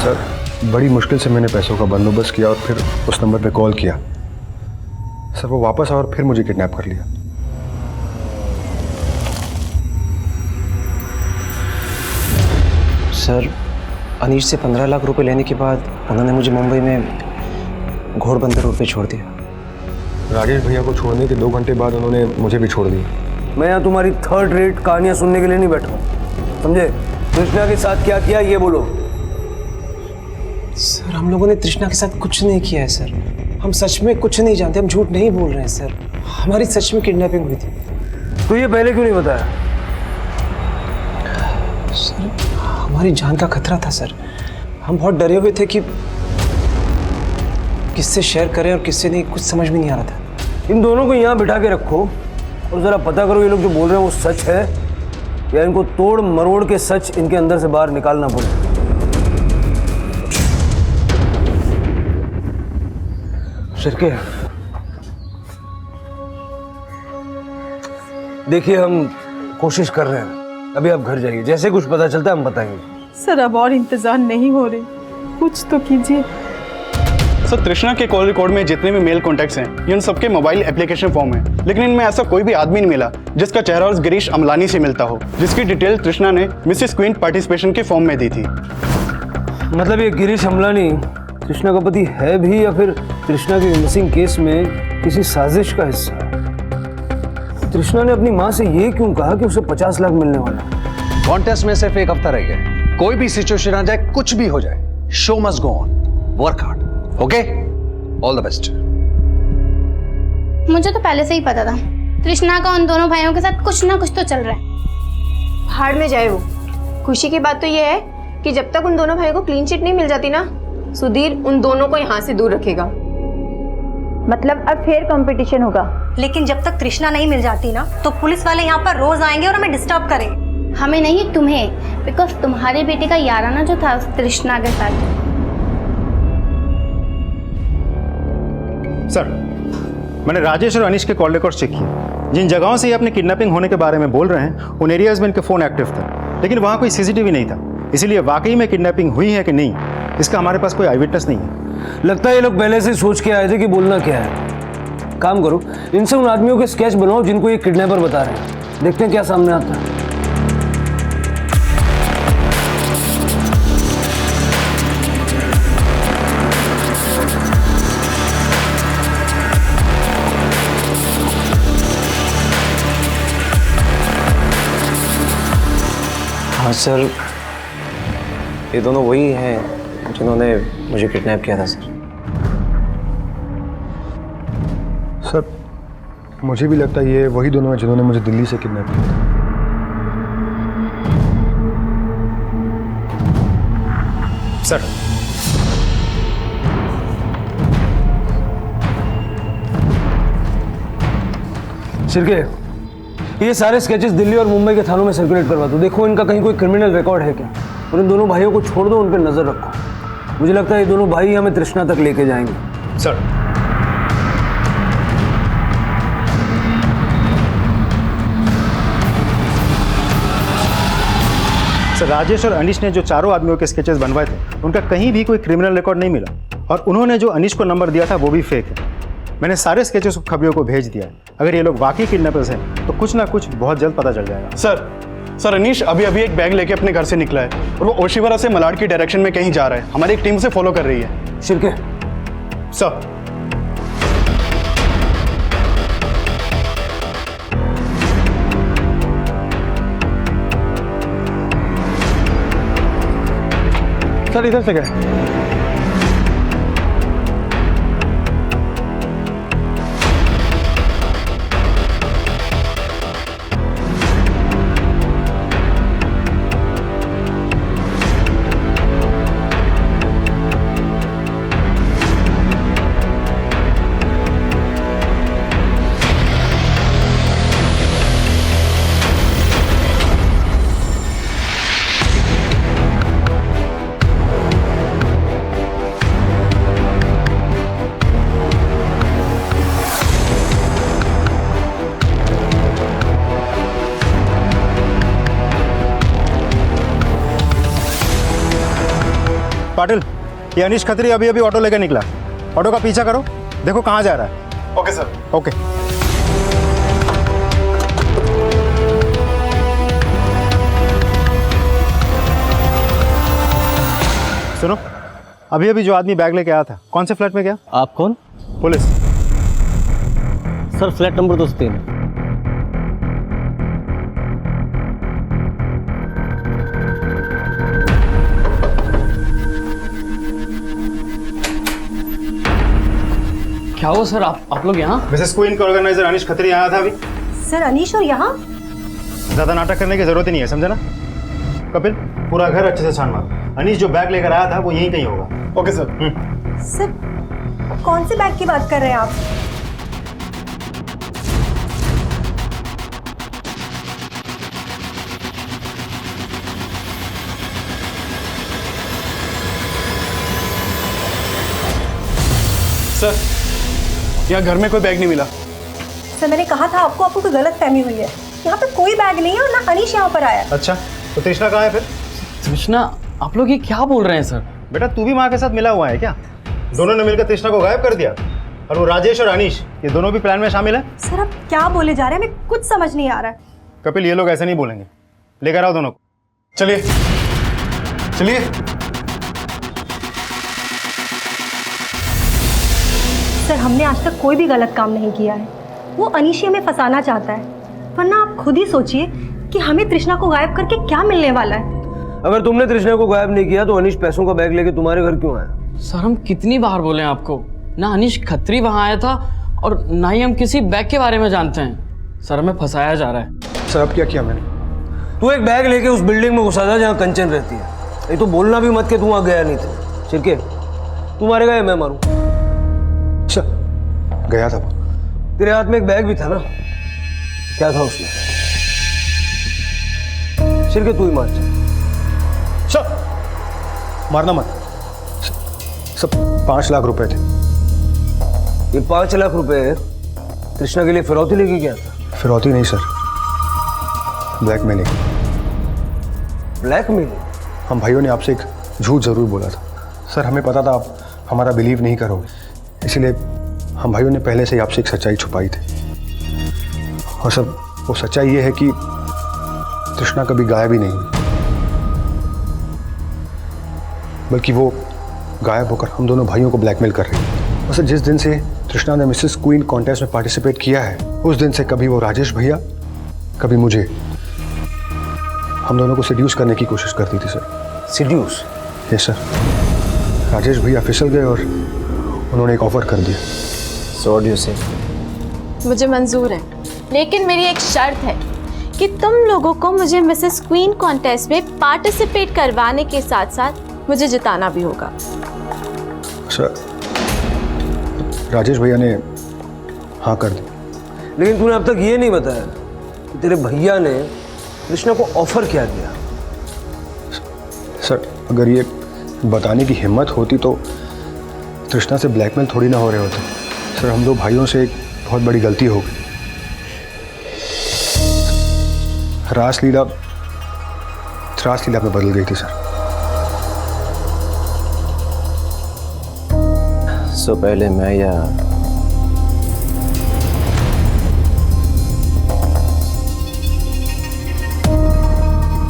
[SPEAKER 15] सर बड़ी मुश्किल से मैंने पैसों का बंदोबस्त किया और फिर उस नंबर पे कॉल किया। सर वो वापस आया और फिर मुझे किडनैप कर लिया।
[SPEAKER 1] सर अनीश से 15 लाख रुपए लेने के बाद उन्होंने मुझे मुंबई में घोड़बंदर रोड पे छोड़ दिया।
[SPEAKER 15] राजेश भैया को छोड़ने के 2 घंटे बाद उन्होंने मुझे भी छोड़ दिया।
[SPEAKER 11] मैं यहाँ तुम्हारी थर्ड रेट कहानियाँ सुनने के लिए नहीं बैठा हूँ, समझे? तृष्णा के साथ क्या किया ये बोलो।
[SPEAKER 1] सर हम लोगों ने तृष्णा के साथ कुछ नहीं किया है सर। हम सच में कुछ नहीं जानते, हम झूठ नहीं बोल रहे हैं सर। हमारी सच में किडनैपिंग हुई थी।
[SPEAKER 11] तो ये पहले क्यों नहीं बताया?
[SPEAKER 1] सर हमारी जान का खतरा था सर। हम बहुत डरे हुए थे कि किससे शेयर करें और किससे नहीं, कुछ समझ में नहीं आ रहा था।
[SPEAKER 11] इन दोनों को यहाँ बिठा के रखो और ज़रा पता करो ये लोग जो बोल रहे हैं वो सच है या इनको तोड़ मरोड़ के सच इनके अंदर से बाहर निकालना पड़े। शिरके देखिए हम कोशिश कर रहे हैं, अभी आप घर जाइए, जैसे कुछ पता चलता है हम बताएंगे।
[SPEAKER 6] सर अब और इंतजार नहीं हो रही, कुछ तो कीजिए।
[SPEAKER 17] सर तृष्णा के कॉल रिकॉर्ड में जितने भी मेल कॉन्टैक्ट्स हैं ये उन सबके मोबाइल एप्लीकेशन फॉर्म है, लेकिन इनमें ऐसा कोई भी आदमी नहीं मिला जिसका चेहरा उस गिरीश अमलानी से मिलता हो, जिसकी डिटेल तृष्णा ने मिसेस क्वीन पार्टिसिपेशन के फॉर्म में दी थी।
[SPEAKER 11] मतलब ये गिरीश अमलानी तृष्णा का पति है भी या फिर तृष्णा के मिसिंग केस में किसी साजिश का हिस्सा है? तृष्णा ने अपनी माँ से ये क्यों कहा कि उसे 50 लाख मिलने वाला है?
[SPEAKER 10] कॉन्टेस्ट में सिर्फ एक हफ्ता रह गया, कोई भी सिचुएशन आ जाए, कुछ भी हो जाए, show must go on, work hard, okay? All the best.
[SPEAKER 2] मुझे तो पहले से ही पता था तृष्णा का उन दोनों भाइयों के साथ कुछ ना कुछ तो चल रहा है।
[SPEAKER 14] भाड़ में जाए वो। खुशी की बात तो ये है कि जब तक उन दोनों भाइयों को क्लीन चिट नहीं मिल जाती ना, सुधीर उन दोनों को यहाँ से दूर रखेगा।
[SPEAKER 3] मतलब अब फेयर कंपटीशन होगा।
[SPEAKER 4] लेकिन जब तक तृष्णा नहीं मिल जाती ना तो पुलिस वाले यहाँ पर रोज आएंगे और हमें डिस्टर्ब करेंगे।
[SPEAKER 2] हमें नहीं, तुम्हें, बिकॉज तुम्हारे बेटे का याराना जो था उस तृष्णा के साथ।
[SPEAKER 12] सर मैंने राजेश और अनीश के कॉल रिकॉर्ड चेक किए। जिन जगहों से ये अपनी किडनैपिंग होने के बारे में बोल रहे हैं उन एरियाज में इनके फ़ोन एक्टिव थे, लेकिन वहाँ कोई सीसीटीवी नहीं था। इसीलिए वाकई में किडनैपिंग हुई है कि नहीं इसका हमारे पास कोई आई विटनेस नहीं है।
[SPEAKER 11] लगता है ये लोग पहले से सोच के आए थे कि बोलना क्या है। काम करो, इनसे उन आदमियों के स्केच बनाओ जिनको ये किडनैपर बता रहे हैं, देखते हैं क्या सामने आता है।
[SPEAKER 1] हाँ सर ये दोनों वही हैं जिन्होंने मुझे किडनैप किया था सर।
[SPEAKER 15] सर मुझे भी लगता है ये वही दोनों हैं जिन्होंने मुझे दिल्ली से किडनैप किया था।
[SPEAKER 12] सर
[SPEAKER 11] शिरके, ये सारे स्केचेस दिल्ली और मुंबई के थानों में सर्कुलेट करवा दो। देखो इनका कहीं कोई क्रिमिनल रिकॉर्ड है क्या, और इन दोनों भाइयों को छोड़ दो, उन पर नजर रखो। मुझे लगता है ये दोनों भाई हमें तृष्णा तक लेके जाएंगे।
[SPEAKER 12] सर, राजेश और अनीश ने जो चारों आदमियों के स्केचेस बनवाए थे, उनका कहीं भी कोई क्रिमिनल रिकॉर्ड नहीं मिला, और उन्होंने जो अनीश को नंबर दिया था वो भी फेक है। मैंने सारे स्केचेस खबियों को भेज दिया है। अगर ये लोग वाकई किडनैपर्स हैं तो कुछ ना कुछ बहुत जल्द पता चल जाएगा।
[SPEAKER 17] सर अनीश अभी एक बैग लेके अपने घर से निकला है और वो ओशिवरा से मलाड की डायरेक्शन में कहीं जा रहा है। हमारी एक टीम से फॉलो कर रही है।
[SPEAKER 11] शिरके,
[SPEAKER 12] सर,
[SPEAKER 11] सर इधर से गए।
[SPEAKER 12] पाटिल, ये अनीश खत्री अभी ऑटो लेकर निकला। ऑटो का पीछा करो, देखो कहाँ जा रहा है।
[SPEAKER 17] Okay sir.
[SPEAKER 12] ओके। सुनो, अभी जो आदमी बैग लेके आया था, कौन से फ्लैट में गया?
[SPEAKER 1] आप कौन?
[SPEAKER 12] पुलिस।
[SPEAKER 1] Sir flat number 203।
[SPEAKER 5] क्या हुआ सर, आप लोग यहाँ?
[SPEAKER 12] मिसेस क्वीन का ऑर्गेनाइजर अनीश खत्री आया था अभी।
[SPEAKER 4] सर अनीश और यहाँ?
[SPEAKER 12] ज्यादा नाटक करने की जरूरत ही नहीं है, समझे ना? कपिल, पूरा घर अच्छे से छान मारो। अनीश जो बैग लेकर आया था वो यहीं कहीं होगा।
[SPEAKER 17] Okay sir.
[SPEAKER 4] सर कौन से बैग की बात कर रहे हैं आप?
[SPEAKER 17] सर यहाँ घर में कोई बैग नहीं मिला।
[SPEAKER 4] सर मैंने कहा था आपको कोई गलत फहमी हुई है। यहाँ पे कोई बैग नहीं है और ना अनीश यहाँ पर आया।
[SPEAKER 12] अच्छा, तो तृष्णा कहाँ है फिर?
[SPEAKER 5] तृष्णा, आप लोग ये क्या बोल रहे हैं सर?
[SPEAKER 12] बेटा तू भी माँ के साथ मिला हुआ है क्या? दोनों ने मिलकर तृष्णा को गायब कर दिया, और वो राजेश और अनीश ये दोनों भी प्लान में शामिल है।
[SPEAKER 4] सर आप क्या बोले जा रहे हैं, हमें कुछ समझ नहीं आ रहा है।
[SPEAKER 12] कपिल, ये लोग ऐसे नहीं बोलेंगे, लेकर आओ दोनों को।
[SPEAKER 17] चलिए चलिए।
[SPEAKER 4] सर हमने आज तक कोई भी गलत काम नहीं किया है। वो अनीश हमें फंसाना चाहता है, वरना आप खुद ही सोचिए कि हमें तृष्णा को गायब करके क्या मिलने वाला है।
[SPEAKER 11] अगर तुमने तृष्णा को गायब नहीं किया तो अनीश पैसों का बैग लेके तुम्हारे घर क्यों आया?
[SPEAKER 5] सर हम कितनी बार बोले आपको, ना अनीश खत्री वहाँ आया था और ना ही हम किसी बैग के बारे में जानते हैं। सर हमें फंसाया जा रहा है।
[SPEAKER 15] सर अब क्या किया मैंने?
[SPEAKER 11] तू एक बैग लेके उस बिल्डिंग में घुसा था जहाँ कंचन रहती है। ये तो बोलना भी मत के तू वहाँ गया नहीं था। शिरके, तू मारेगा या मैं मारूं?
[SPEAKER 15] गया था।
[SPEAKER 11] तेरे हाथ में एक बैग भी था ना, क्या था उसमें? शिरके तू ही मार।
[SPEAKER 15] मारना मत। सब 5 लाख रुपए थे।
[SPEAKER 11] ये 5 लाख रुपए तृष्णा के लिए फिरौती लेके गया था?
[SPEAKER 15] फिरौती नहीं सर, ब्लैकमेलिंग।
[SPEAKER 11] ब्लैकमेलिंग?
[SPEAKER 15] हम भाइयों ने आपसे एक झूठ जरूर बोला था सर। हमें पता था आप हमारा बिलीव नहीं करोगे, इसलिए हम भाइयों ने पहले से ही आपसे एक सच्चाई छुपाई थी। और सब वो सच्चाई ये है कि तृष्णा कभी गायब ही नहीं हुई, बल्कि वो गायब होकर हम दोनों भाइयों को ब्लैकमेल कर रही है। और सर जिस दिन से तृष्णा ने मिसेस क्वीन कॉन्टेस्ट में पार्टिसिपेट किया है, उस दिन से कभी वो राजेश भैया, कभी मुझे, हम दोनों को सिड्यूस करने की कोशिश करती थी sir.
[SPEAKER 11] Seduce?
[SPEAKER 15] Yes sir. Rajesh भैया फिसल गए और उन्होंने एक ऑफर कर दिया।
[SPEAKER 11] So what do you say?
[SPEAKER 8] मुझे मंजूर है, लेकिन मेरी एक शर्त है कि तुम लोगों को मुझे मिसेस क्वीन कॉन्टेस्ट में पार्टिसिपेट करवाने के साथ साथ मुझे जिताना भी होगा।
[SPEAKER 15] सर राजेश भैया ने हाँ कर दी,
[SPEAKER 11] लेकिन तूने अब तक ये नहीं बताया कि तेरे भैया ने कृष्णा को ऑफर क्या किया।
[SPEAKER 15] सर अगर ये बताने की हिम्मत होती तो तृष्णा से ब्लैकमेल थोड़ी ना हो रहे होते। सर हम दो भाइयों से एक बहुत बड़ी गलती हो गई। रासलीला में बदल गई थी सर।
[SPEAKER 1] सो पहले मैं या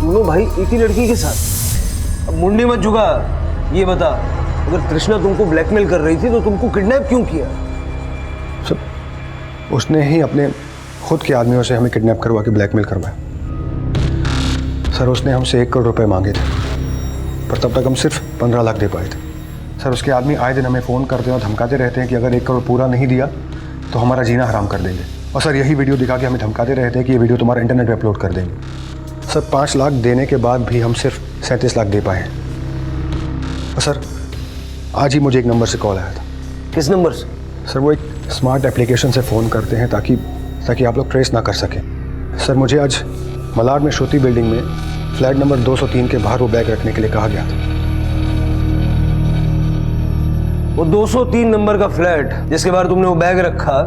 [SPEAKER 11] दोनों भाई एक ही लड़की के साथ। अब मुंडी मत झुका, ये बता अगर तृष्णा तुमको ब्लैकमेल कर रही थी तो तुमको किडनैप क्यों किया?
[SPEAKER 15] सर उसने ही अपने खुद के आदमियों से हमें किडनैप करवा के ब्लैकमेल करवाया। सर उसने हमसे 1 करोड़ रुपए मांगे थे, पर तब तक हम सिर्फ 15 लाख दे पाए थे। सर उसके आदमी आए दिन हमें फ़ोन करते हैं और धमकाते रहते हैं कि अगर 1 करोड़ पूरा नहीं दिया तो हमारा जीना हराम कर देंगे। और सर यही वीडियो दिखा के हमें धमकाते रहते हैं कि ये वीडियो तुम्हारा इंटरनेट पे अपलोड कर देंगे। सर 5 लाख देने के बाद भी हम सिर्फ 37 लाख दे पाए हैं। और सर आज ही मुझे एक नंबर से कॉल आया था।
[SPEAKER 11] किस नंबर से?
[SPEAKER 15] सर वो एक स्मार्ट एप्लीकेशन से फ़ोन करते हैं ताकि आप लोग ट्रेस ना कर सकें। सर मुझे आज मलाड में श्रुति बिल्डिंग में फ्लैट नंबर 203 के बाहर वो बैग रखने के लिए कहा गया था।
[SPEAKER 11] वो 203 नंबर का फ्लैट जिसके बाहर तुमने वो बैग रखा,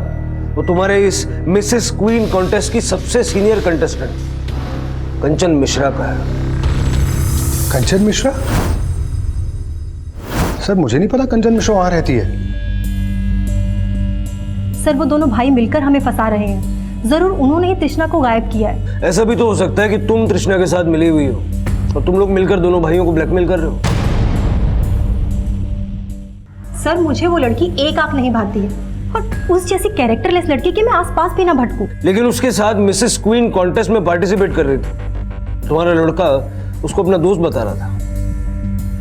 [SPEAKER 11] वो तुम्हारे इस मिसेस क्वीन कॉन्टेस्ट की सबसे सीनियर कंटेस्टेंट कंचन मिश्रा का है।
[SPEAKER 15] कंचन मिश्रा? सर मुझे नहीं पता कंचन मिश्रा वहां रहती है।
[SPEAKER 4] सर वो दोनों भाई मिलकर हमें फंसा रहे हैं। जरूर उन्होंने ही तृष्णा को गायब किया है।
[SPEAKER 11] ऐसा भी तो हो सकता है कि तुम तृष्णा के साथ मिली हुई हो और तुम लोग मिलकर दोनों भाइयों को ब्लैकमेल कर रहे हो।
[SPEAKER 4] सर मुझे वो लड़की एक आंख नहीं भाती है और उस जैसी कैरेक्टरलेस लड़की के मैं आसपास भी ना भटकूं।
[SPEAKER 11] लेकिन उसके साथ मिसेस क्वीन कॉन्टेस्ट में पार्टिसिपेट कर रही थी। तुम्हारा लड़का उसको अपना दोस्त बता रहा था।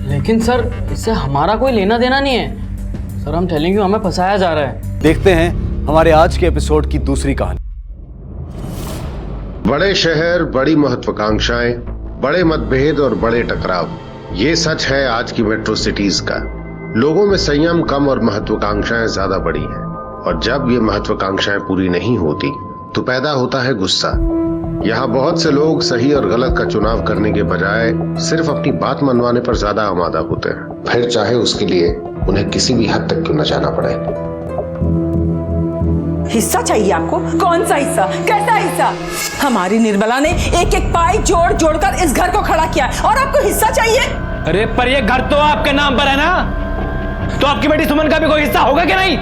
[SPEAKER 5] लेकिन सर इससे हमारा कोई लेना देना नहीं है। सर हम टेलिंग यू, हमें फंसाया जा रहा है।
[SPEAKER 10] देखते हैं हमारे आज के एपिसोड की दूसरी कहानी।
[SPEAKER 13] बड़े शहर, बड़ी महत्वाकांक्षाएं, बड़े मतभेद और बड़े टकराव, ये सच है आज की मेट्रो सिटीज का। लोगों में संयम कम और महत्वाकांक्षाएं ज्यादा बड़ी हैं। और जब ये महत्वाकांक्षाएं पूरी नहीं होती तो पैदा होता है गुस्सा। यहाँ बहुत से लोग सही और गलत का चुनाव करने के बजाय सिर्फ अपनी बात मनवाने पर ज्यादा आमादा होते हैं, फिर चाहे उसके लिए उन्हें किसी भी हद तक क्यों न जाना पड़े।
[SPEAKER 18] हिस्सा चाहिए आपको? कौन सा हिस्सा? कैसा हिस्सा? हमारी निर्मला ने एक एक पाई जोड़ जोड़कर इस घर को खड़ा किया और आपको हिस्सा चाहिए?
[SPEAKER 1] अरे पर ये घर तो आपके नाम पर है ना, तो आपकी बेटी सुमन का भी कोई हिस्सा होगा क्या? नहीं।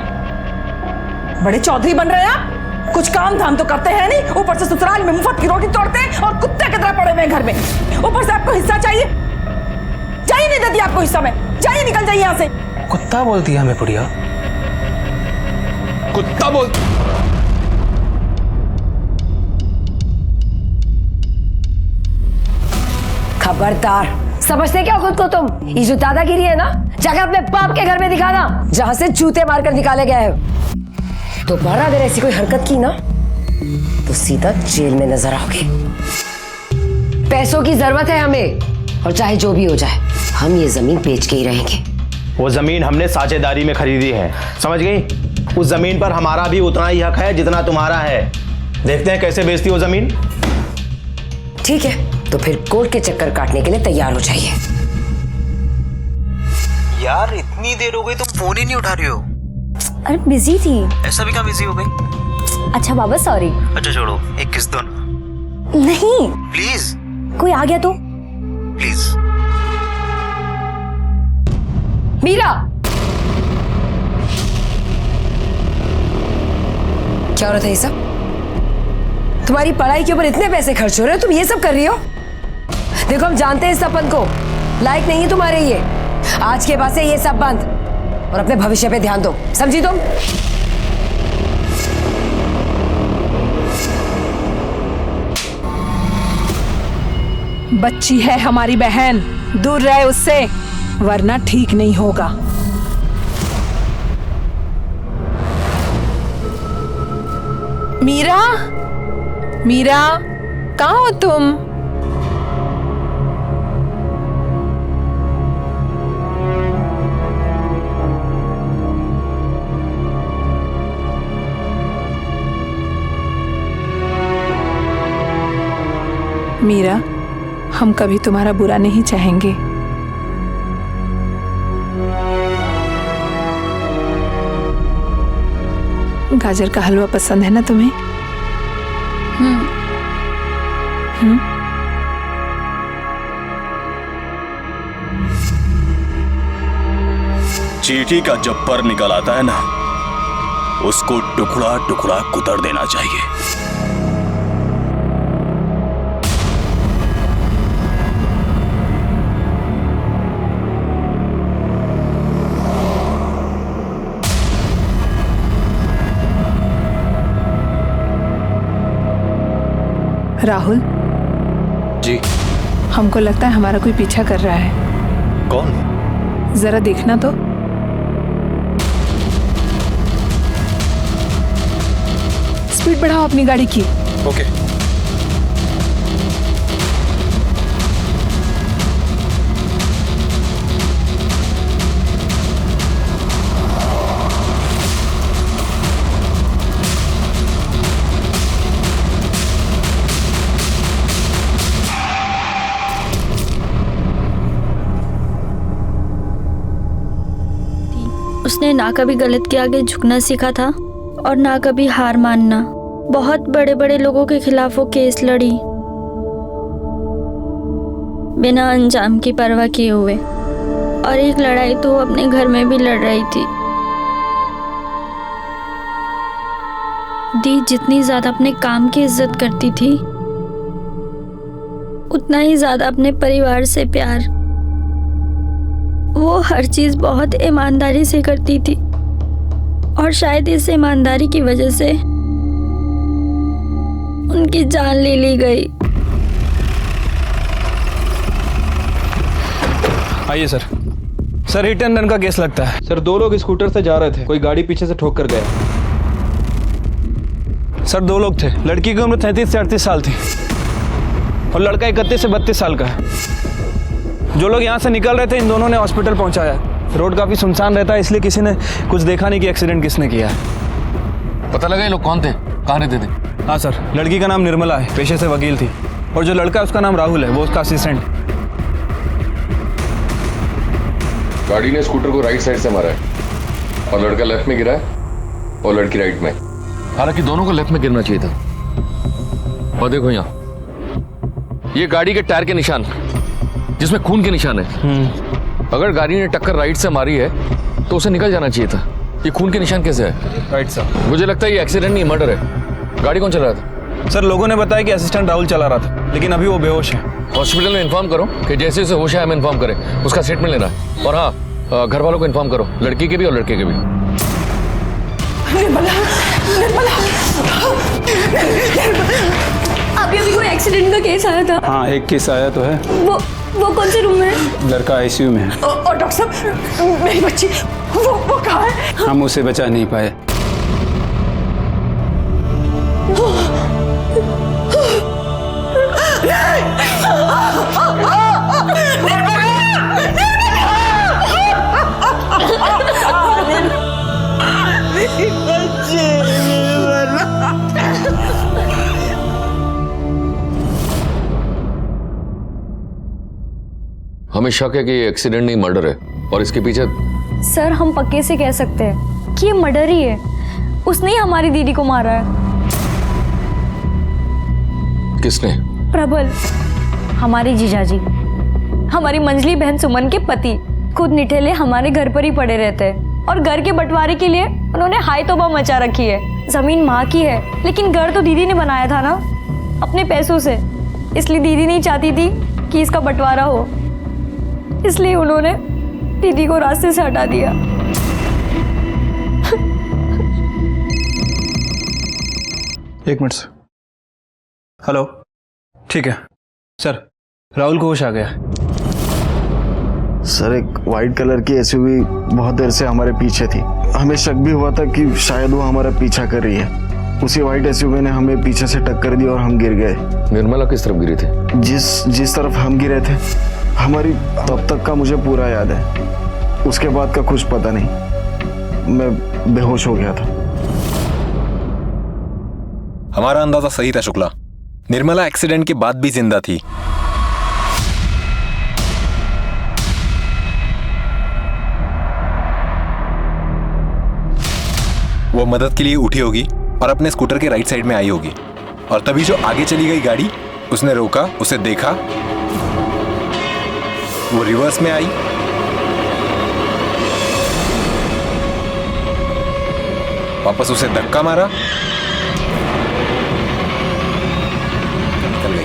[SPEAKER 18] बड़े चौधरी बन रहे हैं आप। कुछ काम धाम तो करते हैं नहीं, ऊपर से ससुराल में मुफ्त की रोटी तोड़ते हैं और कुत्ते की तरह पड़े हुए घर में। ऊपर से आपको हिस्सा चाहिए? जाइए, नहीं देती आपको हिस्सा में। जाइए, निकल जाइए यहाँ से।
[SPEAKER 10] कुत्ता बोलती है हमें बुढ़िया?
[SPEAKER 1] कुत्ता बोल?
[SPEAKER 19] खबरदार, समझते क्या खुद को तुम? ये जो दादागिरी है ना, जाकर अपने बाप के घर में दिखाना जहां से जूते मारकर निकाले गए हो। दोबारा अगर ऐसी कोई हरकत की ना तो सीधा जेल में नजर आओगे। पैसों की जरूरत है हमें, और चाहे जो भी हो जाए हम ये जमीन बेच के ही रहेंगे।
[SPEAKER 1] वो जमीन हमने साझेदारी में खरीदी है, समझ गई? उस जमीन पर हमारा भी उतना ही हक है जितना तुम्हारा है। देखते हैं कैसे बेचती हो जमीन।
[SPEAKER 19] ठीक है, तो फिर कोर्ट के चक्कर काटने के लिए तैयार हो जाइए।
[SPEAKER 1] यार इतनी देर हो गई, तुम फोन ही नहीं उठा रही हो।
[SPEAKER 8] अरे बिजी थी।
[SPEAKER 1] ऐसा भी क्या बिजी हो गई?
[SPEAKER 8] अच्छा बाबा सॉरी।
[SPEAKER 1] अच्छा छोड़ो, एक किस दो ना।
[SPEAKER 8] नहीं
[SPEAKER 1] प्लीज।
[SPEAKER 8] कोई आ गया तो?
[SPEAKER 1] प्लीज।
[SPEAKER 19] मीरा, क्या हो रहा था ये सब? तुम्हारी पढ़ाई के ऊपर इतने पैसे खर्च हो रहे हो, तुम ये सब कर रही हो? देखो हम जानते हैं इस सपन को, लायक नहीं है तुम्हारे ये। आज के बाद से ये सब बंद और अपने भविष्य पे ध्यान दो, समझी तुम?
[SPEAKER 18] बच्ची है हमारी बहन, दूर रहे उससे, वरना ठीक नहीं होगा। मीरा, मीरा, कहाँ हो तुम?
[SPEAKER 6] मीरा, हम कभी तुम्हारा बुरा नहीं चाहेंगे। गाजर का हलवा पसंद है ना तुम्हें?
[SPEAKER 20] चींटी का जब पर निकल आता है ना, उसको टुकड़ा टुकड़ा कुतर देना चाहिए।
[SPEAKER 6] राहुल
[SPEAKER 20] जी,
[SPEAKER 6] हमको लगता है हमारा कोई पीछा कर रहा है।
[SPEAKER 20] कौन?
[SPEAKER 6] जरा देखना तो। स्पीड बढ़ाओ अपनी गाड़ी की।
[SPEAKER 20] ओके।
[SPEAKER 21] उसने ना कभी गलत के आगे झुकना सीखा था और ना कभी हार मानना। बहुत बड़े बड़े लोगों के खिलाफ वो केस लड़ी, बिना अंजाम की परवाह किए हुए। और एक लड़ाई तो वो अपने घर में भी लड़ रही थी। दी जितनी ज्यादा अपने काम की इज्जत करती थी, उतना ही ज्यादा अपने परिवार से प्यार। वो हर चीज बहुत ईमानदारी से करती थी और शायद इस ईमानदारी की वजह से उनकी जान ले ली गई।
[SPEAKER 22] आइए sir. Sir, hit and run का केस लगता है। सर, 2 लोग स्कूटर से जा रहे थे, कोई गाड़ी पीछे से ठोक कर गया। सर, 2 लोग थे। लड़की की उम्र 33 से 38 साल थी और लड़का 31 से 32 साल का है। जो लोग यहाँ से निकल रहे थे, इन दोनों ने हॉस्पिटल पहुँचाया। रोड काफ़ी सुनसान रहता है, इसलिए किसी ने कुछ देखा नहीं कि एक्सीडेंट किसने किया है।
[SPEAKER 23] पता लगा ये लोग कौन थे, कहाँ रहते थे?
[SPEAKER 22] हाँ सर, लड़की का नाम निर्मला है, पेशे से वकील थी। और जो लड़का है उसका नाम राहुल है, वो उसका असिस्टेंट।
[SPEAKER 23] गाड़ी ने स्कूटर को राइट साइड से मारा है और लड़का लेफ्ट में गिरा है और लड़की राइट में। हालांकि दोनों को लेफ्ट में गिरना चाहिए था। और देखो यहाँ ये गाड़ी के टायर के निशान, जिसमें खून के निशान है। अगर गाड़ी ने टक्कर राइट से मारी है तो उसे निकल जाना चाहिए था। ये खून के निशान कैसे है?
[SPEAKER 22] Right sir.
[SPEAKER 23] मुझे लगता है ये एक्सीडेंट नहीं, मर्डर है। गाड़ी कौन चला रहा था?
[SPEAKER 22] सर, लोगों ने बताया कि असिस्टेंट राहुल चला रहा था, लेकिन अभी वो बेहोश है।
[SPEAKER 23] हॉस्पिटल में इन्फॉर्म करो कि जैसे उसे होश है हमें इन्फॉर्म करें, उसका स्टेटमेंट लेना है। और हाँ, घर वालों को इन्फॉर्म करो, लड़की के भी और लड़के के भी।
[SPEAKER 21] अभी अभी कोई एक्सीडेंट का केस आया था।
[SPEAKER 22] हाँ, एक केस आया तो है।
[SPEAKER 21] वो कौन से रूम में है?
[SPEAKER 22] लड़का आईसीयू में है।
[SPEAKER 18] और डॉक्टर साहब, मेरी बच्ची वो कहाँ है?
[SPEAKER 22] हम उसे बचा नहीं पाए।
[SPEAKER 23] हमें शक है कि ये एक्सीडेंट नहीं, मर्डर है। और इसके पीछे
[SPEAKER 21] सर, हम पक्के से कह सकते हैं कि ये मर्डर ही है। उसने ही हमारी दीदी को मारा है।
[SPEAKER 23] किसने?
[SPEAKER 21] प्रबल, हमारी जीजाजी, हमारी मंजली बहन सुमन के पति। खुद निठेले हमारे घर पर ही पड़े रहते हैं और घर के बंटवारे के लिए उन्होंने हाय तौबा मचा रखी है। जमीन माँ की है, लेकिन घर तो दीदी ने बनाया था ना, अपने पैसों से। इसलिए दीदी नहीं चाहती थी कि इसका बंटवारा हो, इसलिए उन्होंने दीदी को रास्ते से हटा दिया।
[SPEAKER 22] एक मिनट सर। हेलो, ठीक है सर, राहुल को होश आ गया।
[SPEAKER 5] सर, एक वाइट कलर की एसयूवी बहुत देर से हमारे पीछे थी। हमें शक भी हुआ था कि शायद वो हमारा पीछा कर रही है। उसी वाइट एसयूवी ने हमें पीछे से टक्कर दी और हम गिर गए।
[SPEAKER 23] निर्मला किस तरफ गिरी थी?
[SPEAKER 5] जिस तरफ हम गिरे थे। हमारी तब तक का मुझे पूरा याद है, उसके बाद का कुछ पता नहीं। मैं बेहोश हो गया था।
[SPEAKER 24] हमारा अंदाजा सही था शुक्ला।
[SPEAKER 7] निर्मला एक्सीडेंट के बाद भी जिंदा थी। वो मदद के लिए उठी होगी और अपने स्कूटर के राइट साइड में आई होगी, और तभी जो आगे चली गई गाड़ी, उसने रोका, उसे देखा, वो रिवर्स में आई, वापस उसे धक्का मारा, निकल गई।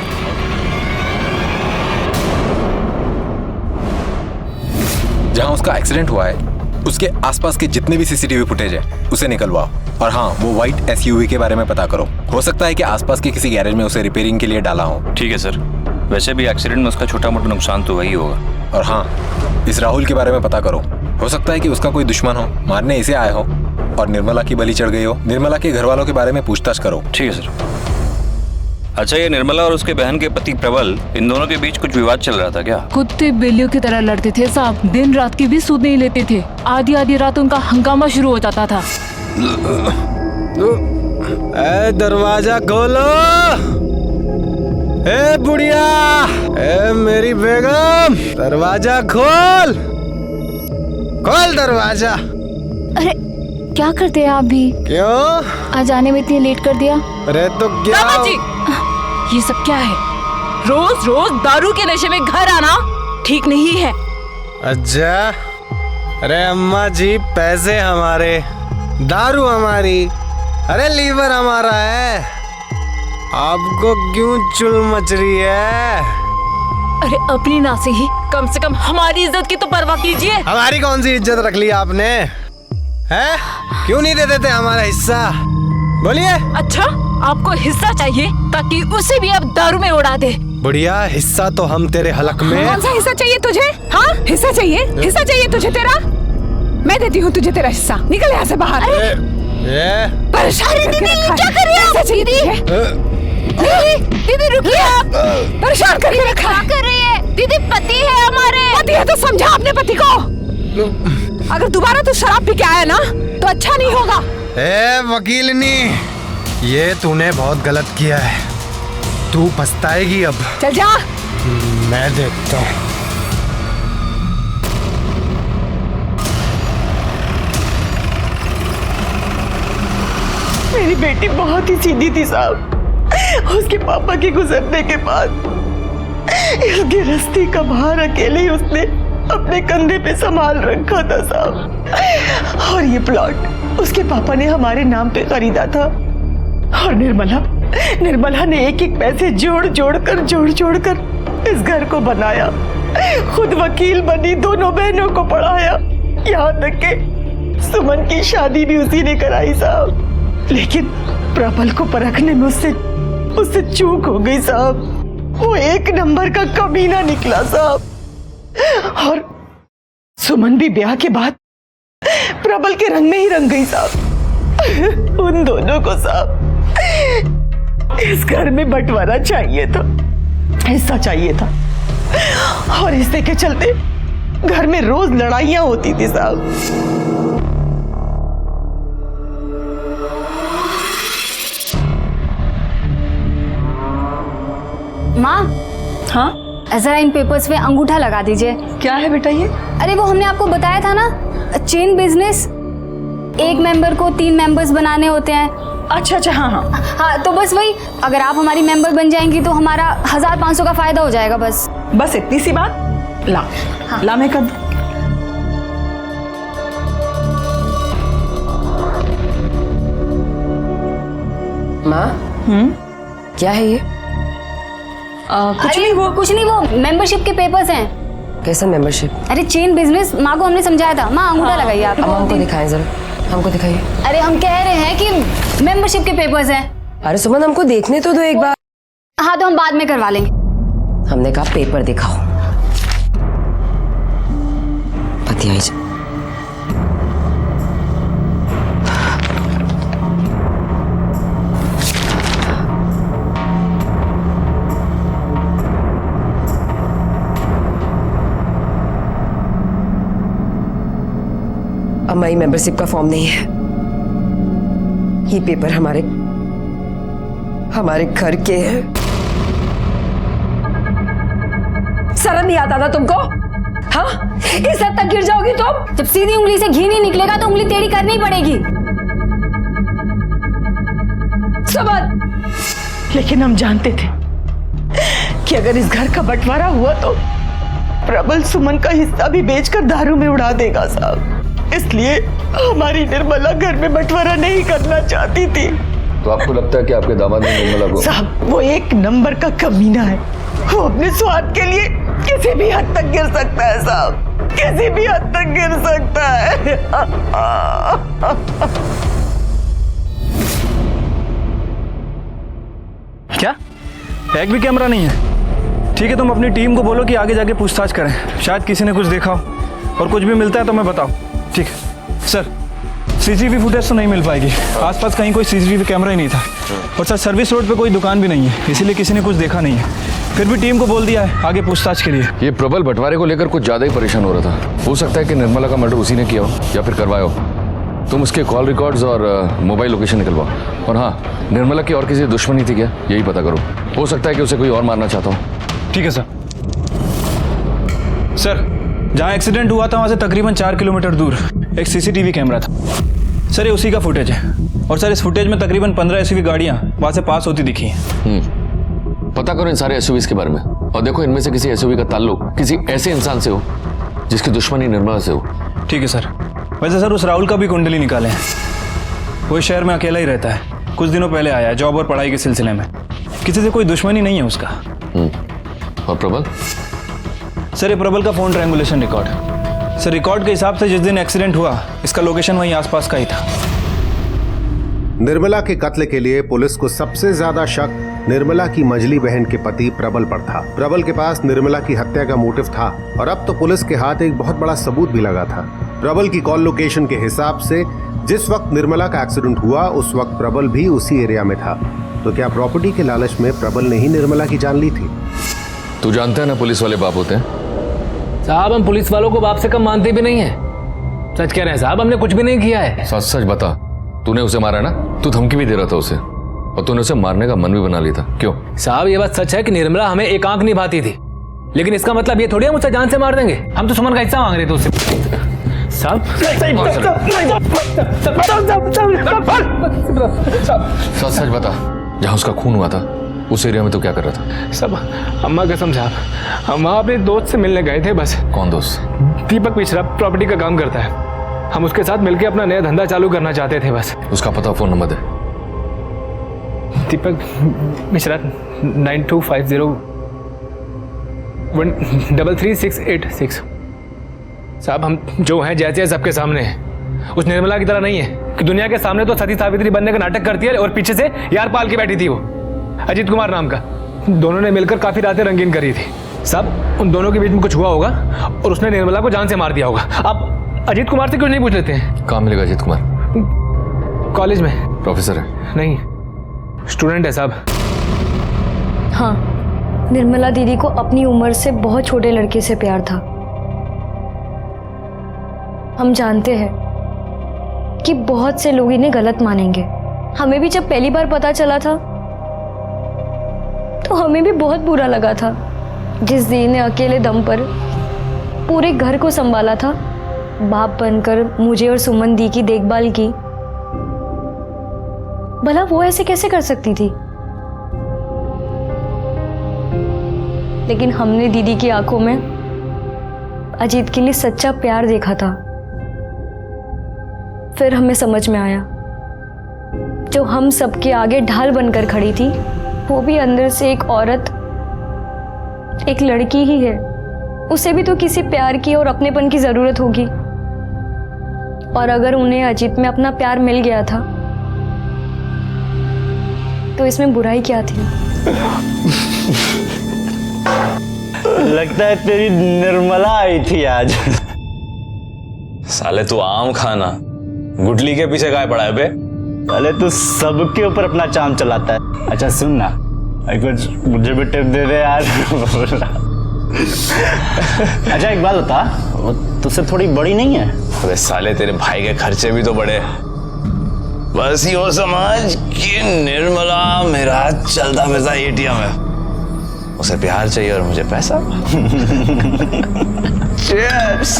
[SPEAKER 7] जहां उसका एक्सीडेंट हुआ है उसके आसपास के जितने भी सीसीटीवी फुटेज है उसे निकलवाओ, और हाँ, वो व्हाइट एसयूवी के बारे में पता करो। हो सकता है कि आसपास के किसी गैरेज में उसे रिपेयरिंग के लिए डाला हो।
[SPEAKER 20] ठीक है सर, वैसे भी एक्सीडेंट में उसका छोटा मोटा नुकसान तो वही होगा।
[SPEAKER 7] और हाँ, इस राहुल के बारे में पता करो। हो सकता है कि उसका कोई दुश्मन हो, मारने इसे आए हो और निर्मला की बलि चढ़ गई हो। निर्मला के घर वालों के बारे में पूछताछ करो।
[SPEAKER 20] ठीक है सर। अच्छा, ये निर्मला और उसके बहन के पति प्रबल, इन दोनों के बीच कुछ विवाद चल रहा था क्या?
[SPEAKER 9] कुत्ते बिल्लियों की तरह लड़ते थे साहब, दिन रात की भी सुध नहीं लेते थे। आधी आधी रात उनका हंगामा शुरू हो जाता था।
[SPEAKER 11] ए दरवाजा खोलो, ए बुढ़िया, ए मेरी बेगम, दरवाजा खोल, खोल दरवाजा।
[SPEAKER 3] अरे क्या करते हैं आप भी?
[SPEAKER 11] क्यों?
[SPEAKER 3] आज आने में इतनी लेट कर दिया?
[SPEAKER 11] अरे तो क्या?
[SPEAKER 9] ये सब क्या है? रोज रोज दारू के नशे में घर आना ठीक नहीं है।
[SPEAKER 11] अच्छा, अरे अम्मा जी, पैसे हमारे, दारू हमारी, अरे लीवर हमारा है, आपको क्यों चुल मच रही है?
[SPEAKER 9] अरे अपनी ना से ही कम से कम हमारी इज्जत की तो परवाह कीजिए।
[SPEAKER 11] हमारी कौन सी इज्जत रख ली आपने? हैं? क्यों नहीं दे देते हमारा हिस्सा? बोलिए।
[SPEAKER 9] अच्छा, आपको हिस्सा चाहिए ताकि उसे भी आप दारू में उड़ा दे।
[SPEAKER 11] बुढ़िया, हिस्सा तो हम तेरे हलक में।
[SPEAKER 18] कौन सा हिस्सा चाहिए तुझे? हाँ, हिस्सा चाहिए? हिस्सा चाहिए तुझे तेरा? मैं देती हूँ तुझे तेरा हिस्सा। निकल यहाँ से बाहर। परेशान करके रखा है।
[SPEAKER 9] क्या कर रही हो?
[SPEAKER 18] हिस्सा चाहिए तुझे?
[SPEAKER 9] दीदी रुकिए,
[SPEAKER 18] परेशान करके रखा है।
[SPEAKER 9] क्या कर रही है? दीदी पति है हमारे।
[SPEAKER 18] पति है तो समझा अपने पति को। अगर दोबारा तू शराब पी के आया ना तो अच्छा नहीं होगा।
[SPEAKER 11] ए वकीलनी, ये तूने बहुत गलत किया है, तू पछताएगी अब।
[SPEAKER 18] चल जा।
[SPEAKER 11] मैं देखता हूँ।
[SPEAKER 6] मेरी बेटी बहुत ही सीधी थी साहब। उसके पापा के गुजरने के बाद इस गृहस्थी का भार अकेले ही उसने अपने कंधे पे संभाल रखा था साहब। और ये प्लॉट उसके पापा ने हमारे नाम पे खरीदा था, और निर्मला ने एक एक पैसे जोड़ जोड़ कर इस घर को बनाया। खुद वकील बनी, दोनों बहनों को पढ़ाया, यहाँ तक के सुमन की शादी भी उसी ने कराई साहब। लेकिन प्रबल को परखने में उससे चूक हो गई साहब। वो एक नंबर का कमीना निकला साहब। और सुमन भी ब्याह के बाद प्रबल के रंग में ही रंग गई साहब। उन दोनों को साहब इस घर में बंटवारा चाहिए था, हिस्सा चाहिए था, और हिस्से के चलते घर में रोज लड़ाइयां होती थी साहब।
[SPEAKER 2] माँ। हाँ? जरा इन पेपर्स पे अंगूठा लगा दीजिए।
[SPEAKER 6] क्या है बेटा ये?
[SPEAKER 2] अरे वो हमने आपको बताया था ना, चेन बिजनेस, एक मेंबर को 3 मेंबर्स बनाने होते हैं।
[SPEAKER 6] अच्छा, हाँ,
[SPEAKER 2] तो बस वही, अगर आप हमारी मेंबर बन जाएंगी तो हमारा 1500 का फायदा हो जाएगा। बस
[SPEAKER 6] इतनी सी बात। ला, हाँ। ला मैं कर दूं।
[SPEAKER 19] माँ, क्या है ये?
[SPEAKER 2] कुछ नहीं, वो मेंबरशिप के पेपर्स हैं।
[SPEAKER 19] कैसा मेंबरशिप?
[SPEAKER 2] अरे चेन बिजनेस, माँ को हमने समझाया था। माँ अंगूठा लगाइए आप।
[SPEAKER 19] अब हमको दिखाएं जरा, हमको दिखाइए।
[SPEAKER 2] अरे हम कह रहे हैं कि मेंबरशिप के पेपर्स हैं।
[SPEAKER 19] अरे सुमन, हमको देखने तो दो एक बार।
[SPEAKER 2] हाँ, तो हम बाद में करवा लेंगे।
[SPEAKER 19] हमने कहा पेपर दिखाओ। पति आई। हमारी मेंबरशिप का फॉर्म नहीं है। ये पेपर हमारे घर के हैं। शर्म नहीं आता था तुमको? हाँ, इस हद तक गिर जाओगी तुम?
[SPEAKER 2] जब सीधी उंगली से घी नहीं निकलेगा तो उंगली टेढ़ी करनी पड़ेगी।
[SPEAKER 18] समझ। लेकिन हम जानते थे कि अगर इस घर का बंटवारा हुआ तो प्रबल सुमन का हिस्सा भी बेचकर दारू में उड़ा देगा साहब। इसलिए हमारी निर्मला घर में बंटवारा नहीं करना चाहती थी।
[SPEAKER 23] तो आपको लगता है कि आपके दामाद ने निर्मला को?
[SPEAKER 18] साहब, वो एक नंबर का कमीना है। वो अपने स्वार्थ के लिए किसी भी हद तक गिर सकता है साहब, किसी भी हद तक गिर सकता है।
[SPEAKER 22] क्या एक भी कैमरा नहीं है? ठीक है, तुम अपनी टीम को बोलो कि आगे जाके पूछताछ करें, शायद किसी ने कुछ देखा हो, और कुछ भी मिलता है तो मैं बताऊं। ठीक है सर, सीसीटीवी फुटेज तो नहीं मिल पाएगी, आसपास कहीं कोई सीसीटीवी कैमरा ही नहीं था, और सर सर्विस रोड पे कोई दुकान भी नहीं है, इसीलिए किसी ने कुछ देखा नहीं है। फिर भी टीम को बोल दिया है आगे पूछताछ के लिए।
[SPEAKER 23] ये प्रबल बंटवारे को लेकर कुछ ज्यादा ही परेशान हो रहा था। हो सकता है कि निर्मला का मर्डर उसी ने किया हो या फिर करवाया हो। तुम उसके कॉल रिकॉर्ड्स और मोबाइल लोकेशन निकलवाओ, और हाँ, निर्मला की और किसी दुश्मनी थी क्या, यही पता करो। हो सकता है कि उसे कोई और मारना चाहता हो।
[SPEAKER 22] ठीक है सर। सर, जहाँ एक्सीडेंट हुआ था वहाँ से तकरीबन 4 किलोमीटर दूर एक सीसीटीवी कैमरा था सर, ये उसी का फुटेज है। और सर, इस फुटेज में तकरीबन 15 एसयूवी गाड़ियाँ वहाँ से पास होती दिखी हैं।
[SPEAKER 23] पता करो इन सारे एसयूवीज के बारे में, और देखो इनमें से किसी एसयूवी का ताल्लुक किसी ऐसे इंसान से हो जिसकी दुश्मनी निर्मला से हो।
[SPEAKER 22] ठीक है सर। वैसे सर, उस राहुल का भी कुंडली निकाले हैं, वो शहर में अकेला ही रहता है, कुछ दिनों पहले आया जॉब और पढ़ाई के सिलसिले में, किसी से कोई दुश्मनी नहीं है उसका।
[SPEAKER 23] और प्रबल?
[SPEAKER 22] सर, ये प्रबल का phone triangulation record. Sir, record के हिसाब से जिस दिन एक्सीडेंट हुआ इसका लोकेशन वहीं आसपास का ही था।
[SPEAKER 13] निर्मला के कत्ल के लिए पुलिस को सबसे ज्यादा शक निर्मला की मझली बहन के पति प्रबल पर था। प्रबल के पास निर्मला की हत्या का मोटिव था, और अब तो पुलिस के हाथ एक बहुत बड़ा सबूत भी लगा था। प्रबल की कॉल लोकेशन के हिसाब से जिस वक्त निर्मला का एक्सीडेंट हुआ उस वक्त प्रबल भी उसी एरिया में था। तो क्या प्रॉपर्टी के लालच में प्रबल ने ही निर्मला की जान ली थी?
[SPEAKER 23] तू जानता है ना पुलिस वाले बाप होते हैं।
[SPEAKER 12] साहब, हम पुलिस वालों को बाप से कम मानते भी नहीं है। सच कह रहे हैं साहब, हमने कुछ भी नहीं किया है।
[SPEAKER 23] सच सच बता, तूने उसे मारा ना? तू धमकी भी दे रहा था उसे, और तूने उसे मारने का मन भी बना लिया था, क्यों?
[SPEAKER 12] साहब, ये बात सच है कि निर्मला हमें एक आंख निभाती थी, लेकिन इसका मतलब ये थोड़ी हम उसे जान से मार देंगे। हम तो सुमन का हिस्सा मांग रहे थे उससे। साहब,
[SPEAKER 23] सच सच बता, जहाँ उसका खून हुआ था उस एरिया में तो क्या कर रहा था?
[SPEAKER 12] सब अम्मा कसम साहब, हम वहाँ अपने दोस्त से मिलने गए थे बस।
[SPEAKER 23] कौन दोस्त?
[SPEAKER 12] दीपक मिश्रा, प्रॉपर्टी का काम करता है। हम उसके साथ मिलकर अपना नया धंधा चालू करना चाहते थे बस।
[SPEAKER 23] उसका पता, फोन नंबर दे।
[SPEAKER 12] दीपक मिश्रा 9250 1333686। साहब, हम जो हैं जैसे सबके सामने हैं, उस निर्मला की तरह नहीं है कि दुनिया के सामने तो सती सावित्री बनने का नाटक करती है और पीछे से यार पाल के बैठी थी वो अजीत कुमार नाम का। दोनों ने मिलकर काफी रातें रंगीन करी थी। सब उन दोनों के बीच में कुछ हुआ होगा और उसने निर्मला को जान से मार दिया होगा। आप अजीत कुमार से क्यों नहीं पूछ लेते हैं?
[SPEAKER 23] कहाँ मिलेगा अजीत कुमार?
[SPEAKER 12] कॉलेज में
[SPEAKER 23] प्रोफेसर है?
[SPEAKER 12] नहीं, स्टूडेंट है साहब।
[SPEAKER 21] हाँ, निर्मला दीदी को अपनी उम्र से बहुत छोटे लड़के से प्यार था। हम जानते हैं कि बहुत से लोग इन्हें गलत मानेंगे। हमें भी जब पहली बार पता चला था तो हमें भी बहुत बुरा लगा था। जिस दीदी ने अकेले दम पर पूरे घर को संभाला था, बाप बनकर मुझे और सुमन दी की देखभाल की, भला वो ऐसे कैसे कर सकती थी? लेकिन हमने दीदी की आंखों में अजीत के लिए सच्चा प्यार देखा था। फिर हमें समझ में आया, जो हम सबके आगे ढाल बनकर खड़ी थी, वो भी अंदर से एक औरत, एक लड़की ही है। उसे भी तो किसी प्यार की और अपनेपन की जरूरत होगी। और अगर उन्हें अजीत में अपना प्यार मिल गया था तो इसमें बुराई क्या थी?
[SPEAKER 1] लगता है तेरी निर्मला आई थी आज।
[SPEAKER 20] साले तू आम खाना गुटली के पीछे काय पड़ा है बे?
[SPEAKER 1] साले तू सबके ऊपर अपना चाम चलाता है। अच्छा सुन ना, कुछ मुझे भी टिप दे दे यार। अच्छा एक बात बता, वो तुझसे थोड़ी बड़ी नहीं है?
[SPEAKER 20] अरे साले तेरे भाई के खर्चे भी तो बड़े। बस यो समझ कि निर्मला मेरा चलता फिरता एटीएम है।
[SPEAKER 14] उसे प्यार चाहिए और मुझे पैसा। Cheers!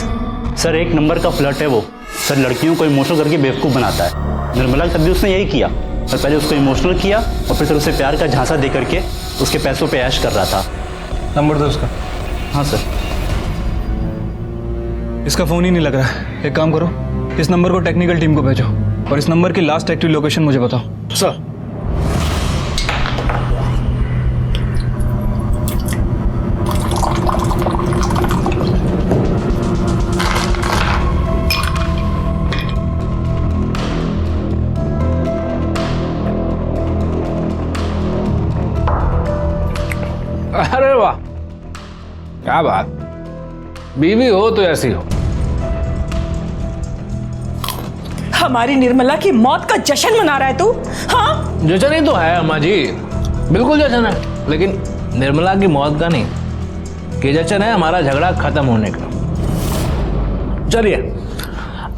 [SPEAKER 16] सर एक नंबर का फ्लर्ट है वो। सर लड़कियों को इमोशनल करके बेवकूफ़ बनाता है। निर्मला के साथ भी उसने यही किया। और पहले उसको इमोशनल किया और फिर उसे प्यार का झांसा दे करके उसके पैसों पे ऐश कर रहा था।
[SPEAKER 22] नंबर दो उसका।
[SPEAKER 16] हाँ सर।
[SPEAKER 22] इसका फ़ोन ही नहीं लग रहा है। एक काम करो, इस नंबर को टेक्निकल टीम को भेजो और इस नंबर की लास्ट एक्टिव लोकेशन मुझे बताओ।
[SPEAKER 12] सर। अरे वाह, क्या बात, बीवी हो तो ऐसी हो।
[SPEAKER 18] हमारी निर्मला की मौत का जश्न मना रहा है तू? हाँ,
[SPEAKER 12] जश्न ही तो है अम्मा जी, बिल्कुल जश्न है, लेकिन निर्मला की मौत का नहीं, कि जश्न है हमारा झगड़ा खत्म होने का। चलिए,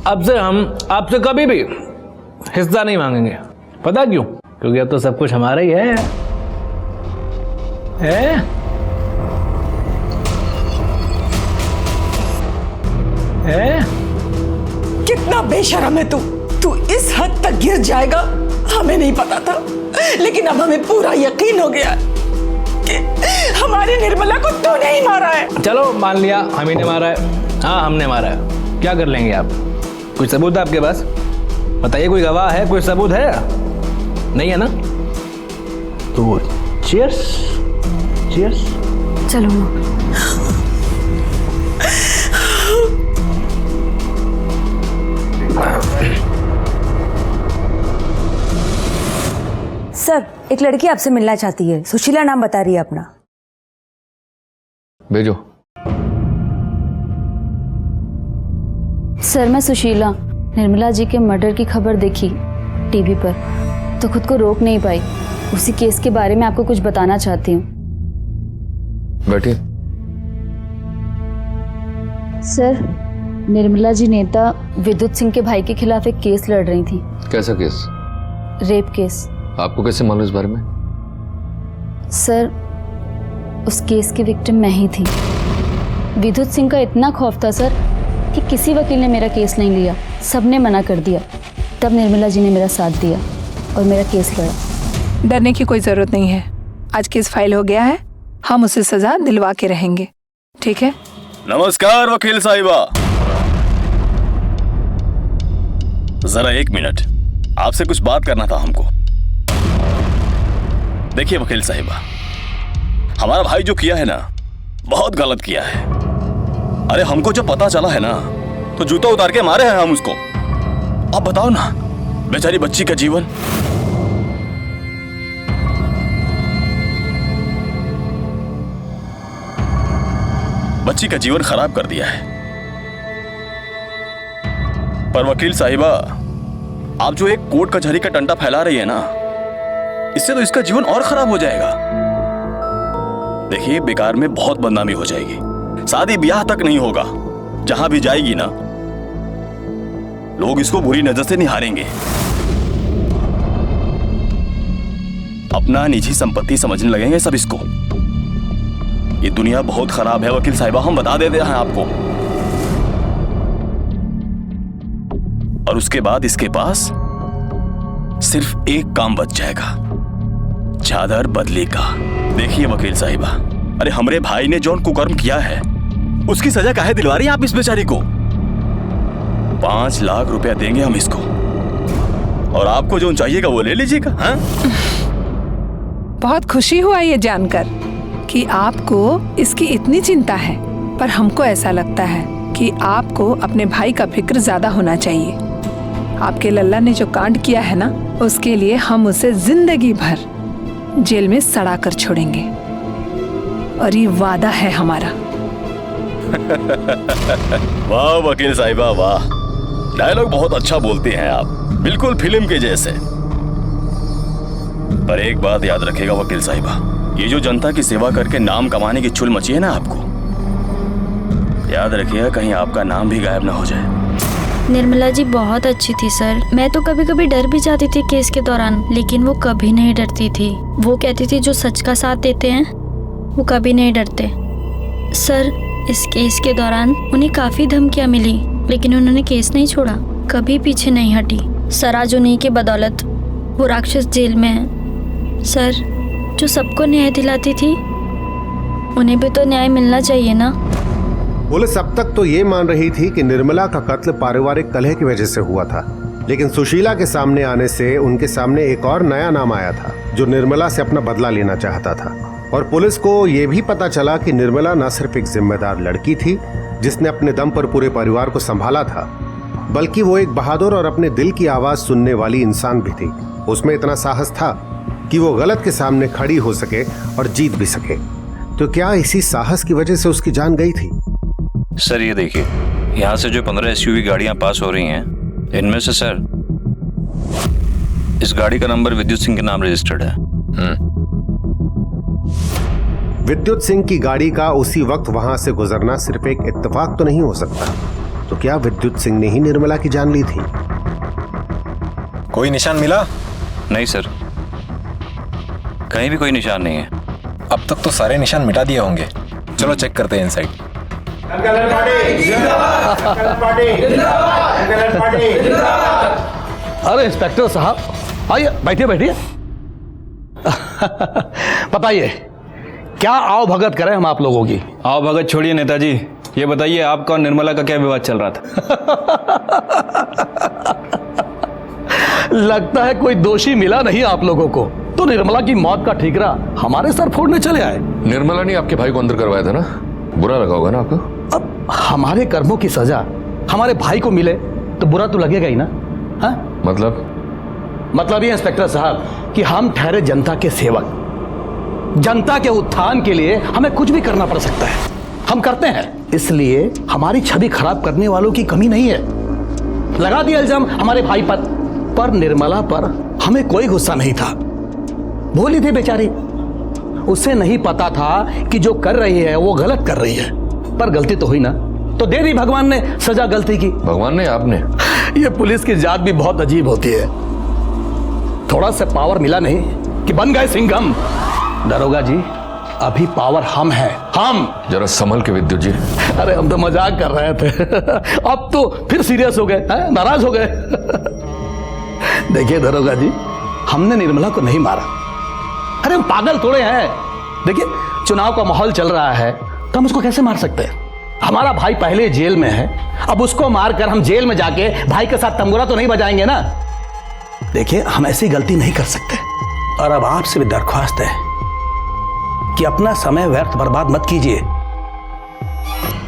[SPEAKER 12] अब से हम आपसे कभी भी हिस्सा नहीं मांगेंगे। पता क्यों? क्योंकि अब तो सब कुछ हमारा ही है।
[SPEAKER 18] कितना बेशरम है तू। तू इस हद तक गिर जाएगा हमें नहीं पता था, लेकिन अब हमें पूरा यकीन हो गया कि हमारी निर्मला को तूने ही मारा है।
[SPEAKER 12] चलो मान लिया हम ही ने मारा है। हाँ हमने मारा है, क्या कर लेंगे आप? कुछ सबूत है आपके पास? बताइए, कोई गवाह है, कोई सबूत है? नहीं है ना? तो चीयर्स। चीयर्स।
[SPEAKER 21] चलो
[SPEAKER 17] सर, एक लड़की आपसे मिलना चाहती है। सुशीला नाम बता रही है अपना।
[SPEAKER 23] भेजो।
[SPEAKER 21] सर, मैं सुशीला निर्मला जी के मर्डर की खबर देखी टीवी पर, तो खुद को रोक नहीं पाई। उसी केस के बारे में आपको कुछ बताना चाहती हूँ।
[SPEAKER 23] बैठिए।
[SPEAKER 21] सर, निर्मला जी नेता विद्युत सिंह के भाई के खिलाफ एक केस लड़ रही थी।
[SPEAKER 23] कैसा केस?
[SPEAKER 21] Rape case.
[SPEAKER 23] आपको कैसे मालूम इस बारे में?
[SPEAKER 21] सर, उस केस की विक्टिम मैं ही थी। विद्युत सिंह का इतना खौफ था सर कि किसी वकील ने मेरा केस नहीं लिया, सबने मना कर दिया। तब निर्मला जी ने मेरा साथ दिया और मेरा केस लड़ा।
[SPEAKER 6] डरने की कोई ज़रूरत नहीं है। आज केस फाइल हो गया है, हम उसे सज़ा दिलवा के रहेंगे, ठीक है?
[SPEAKER 20] नमस्कार वकील साहिबा। जरा एक मिनट, आपसे कुछ बात करना था हमको। देखिए वकील साहिबा, हमारा भाई जो किया है ना, बहुत गलत किया है। अरे हमको जो पता चला है ना, तो जूता उतार के मारे हैं हम उसको। अब बताओ ना, बेचारी बच्ची का जीवन। बच्ची का जीवन खराब कर दिया है। पर वकील साहिबा, आप जो एक कोर्ट कचहरी का टंटा फैला रही है ना, इससे तो इसका जीवन और खराब हो जाएगा। देखिए, बेकार में बहुत बदनामी हो जाएगी, शादी ब्याह तक नहीं होगा। जहां भी जाएगी ना, लोग इसको बुरी नजर से निहारेंगे, अपना निजी संपत्ति समझने लगेंगे सब इसको। ये दुनिया बहुत खराब है वकील साहिबा, हम बता देते हैं आपको। और उसके बाद इसके पास सिर्फ एक काम बच जाएगा, चादर बदली का। देखिए वकील साहिबा, अरे हमरे भाई ने जो कुकर्म किया है, उसकी सजा काहे दिलवा रही हैं आप इस बेचारी को? 5 लाख रुपया देंगे हम इसको, और आपको जो चाहिएगा वो ले लीजिएगा। हाँ?
[SPEAKER 6] बहुत खुशी हुआ ये जानकर कि आपको इसकी इतनी चिंता है, पर हमको ऐसा लगता है कि आपको अपने भाई का फिक्र ज्यादा होना चाहिए। आपके लल्ला ने जो कांड किया है ना, उसके लिए हम उसे जिंदगी भर जेल में सड़ा कर छोड़ेंगे, और ये वादा है हमारा।
[SPEAKER 20] वाह वकील साहिबा वाह, डायलॉग बहुत अच्छा बोलते हैं आप, बिल्कुल फिल्म के जैसे। पर एक बात याद रखिएगा वकील साहिबा, ये जो जनता की सेवा करके नाम कमाने की चुल मची है ना आपको, याद रखिएगा कहीं आपका नाम भी गायब ना हो जाए।
[SPEAKER 21] निर्मला जी बहुत अच्छी थी सर। मैं तो कभी कभी डर भी जाती थी केस के दौरान, लेकिन वो कभी नहीं डरती थी। वो कहती थी जो सच का साथ देते हैं वो कभी नहीं डरते। सर, इस केस के दौरान उन्हें काफ़ी धमकियाँ मिली, लेकिन उन्होंने केस नहीं छोड़ा, कभी पीछे नहीं हटी। सर, आज उन्हीं की बदौलत वो राक्षस जेल में है। सर, जो सबको न्याय दिलाती थी, उन्हें भी तो न्याय मिलना चाहिए ना।
[SPEAKER 13] पुलिस अब तक तो ये मान रही थी कि निर्मला का कत्ल पारिवारिक कलह की वजह से हुआ था, लेकिन सुशीला के सामने आने से उनके सामने एक और नया नाम आया था जो निर्मला से अपना बदला लेना चाहता था। और पुलिस को यह भी पता चला कि निर्मला न सिर्फ एक जिम्मेदार लड़की थी जिसने अपने दम पर पूरे परिवार को संभाला था, बल्कि वो एक बहादुर और अपने दिल की आवाज सुनने वाली इंसान भी थी। उसमें इतना साहस था कि वो गलत के सामने खड़ी हो सके और जीत भी सके। तो क्या इसी साहस की वजह से उसकी जान गई थी?
[SPEAKER 14] सर ये देखिए, यहाँ से जो 15 SUV गाड़ियां पास हो रही हैं, इनमें से सर इस गाड़ी का नंबर विद्युत सिंह के नाम रजिस्टर्ड है।
[SPEAKER 13] विद्युत सिंह की गाड़ी का उसी वक्त वहां से गुजरना सिर्फ एक इत्तेफाक तो नहीं हो सकता। तो क्या विद्युत सिंह ने ही निर्मला की जान ली थी?
[SPEAKER 7] कोई निशान मिला?
[SPEAKER 14] नहीं सर, कहीं भी कोई निशान नहीं है।
[SPEAKER 7] अब तक तो सारे निशान मिटा दिए होंगे। चलो चेक करते हैं इनसाइड।
[SPEAKER 4] अरे इंस्पेक्टर साहब, आइए, बैठिए बैठिए। बताइए, क्या आओ भगत करें हम आप लोगों की?
[SPEAKER 22] आओ भगत छोड़िए नेताजी, ये बताइए आपका और निर्मला का क्या विवाद चल रहा था?
[SPEAKER 4] लगता है कोई दोषी मिला नहीं आप लोगों को, तो निर्मला की मौत का ठीकरा हमारे सर फोड़ने चले आए।
[SPEAKER 23] निर्मला ने आपके भाई को अंदर करवाया था ना, बुरा लगा होगा ना आपको?
[SPEAKER 4] अब हमारे कर्मों की सजा हमारे भाई को मिले तो बुरा तो लगेगा ही ना। हा? मतलब ये इंस्पेक्टर साहब कि हम ठहरे जनता के सेवक, जनता के उत्थान के लिए हमें कुछ भी करना पड़ सकता है, हम करते हैं। इसलिए हमारी छवि खराब करने वालों की कमी नहीं है। लगा दिया इल्जाम हमारे भाई पर निर्मला पर हमें कोई गुस्सा नहीं था। भूली थी बेचारी, उसे नहीं पता था कि जो कर रही है वो गलत कर रही है, पर गलती तो हुई ना, तो दे दी भगवान ने सजा गलती की।
[SPEAKER 23] भगवान ने? आपने?
[SPEAKER 4] ये पुलिस की जात भी बहुत अजीब होती है। थोड़ा सा पावर मिला नहीं कि बन गए सिंघम। दरोगा जी, अभी पावर हम हैं, हम।
[SPEAKER 23] जरा संभल के विद्युत जी।
[SPEAKER 4] अरे हम तो मजाक कर रहे थे, अब तो फिर सीरियस हो गए, नाराज हो गए। देखिए दरोगा जी, हमने निर्मला को नहीं मारा। अरे हम पागल थोड़े हैं। देखिए, चुनाव का माहौल चल रहा है तो हम उसको कैसे मार सकते हैं? हमारा भाई पहले जेल में है, अब उसको मारकर हम जेल में जाके भाई के साथ तंबूरा तो नहीं बजाएंगे ना। देखिए, हम ऐसी गलती नहीं कर सकते। और अब आपसे भी दरख्वास्त है कि अपना समय व्यर्थ बर्बाद मत कीजिए।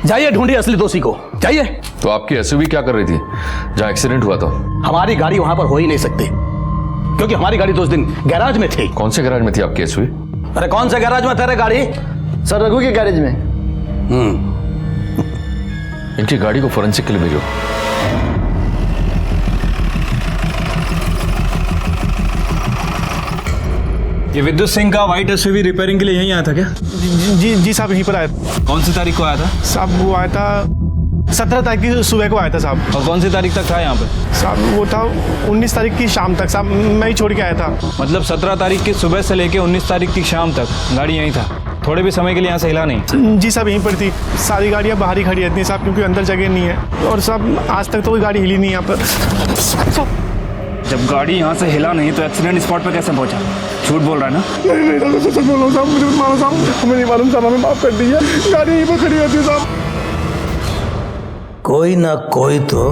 [SPEAKER 4] जाइए ढूंढिए असली दोषी को, जाइए।
[SPEAKER 23] तो आपकी SUV क्या कर रही थी जहां एक्सीडेंट हुआ था?
[SPEAKER 4] हमारी गाड़ी वहां पर हो ही नहीं सकती, क्योंकि हमारी गाड़ी तो उस दिन गैराज में थी।
[SPEAKER 23] कौन से गैराज में थी आपकी SUV?
[SPEAKER 4] अरे कौन से गैराज में तेरे गाड़ी?
[SPEAKER 11] सर, रघु के गैरेज में।
[SPEAKER 23] इनकी गाड़ी को फोरेंसिक के लिए भेजो।
[SPEAKER 22] ये विद्युत सिंह का व्हाइट SUV रिपेयरिंग के लिए यहीं आया था क्या?
[SPEAKER 12] जी साहब, यहीं पर आया था।
[SPEAKER 22] कौन सी तारीख को आया था
[SPEAKER 12] साहब? वो आया था 17 तारीख की सुबह को आया था साहब।
[SPEAKER 22] और कौन सी तारीख तक था यहाँ पे?
[SPEAKER 12] साहब वो था 19 तारीख की शाम तक साहब, मैं ही छोड़ के आया था।
[SPEAKER 22] मतलब 17 तारीख की सुबह से लेके 19 तारीख की शाम तक गाड़ी यहीं था, थोड़े भी समय के लिए यहाँ से हिला नहीं?
[SPEAKER 12] जी साहब, यहीं पर थी। सारी गाड़ियाँ बाहर ही खड़ी रहती हैं साहब, क्योंकि अंदर जगह नहीं है। और साहब आज तक तो कोई गाड़ी हिली नहीं यहाँ पर।
[SPEAKER 22] जब गाड़ी यहाँ से हिला नहीं तो एक्सीडेंट स्पॉट पर कैसे पहुँचा? झूठ बोल रहा है ना?
[SPEAKER 12] नहीं, सच बोल रहा हूँ साहब, मुझे मारो साहब, हमें नहीं मालूम साहब, हमें माफ कर दीजिए। गाड़ी यहीं पर खड़ी रहती है साहब।
[SPEAKER 4] कोई ना कोई तो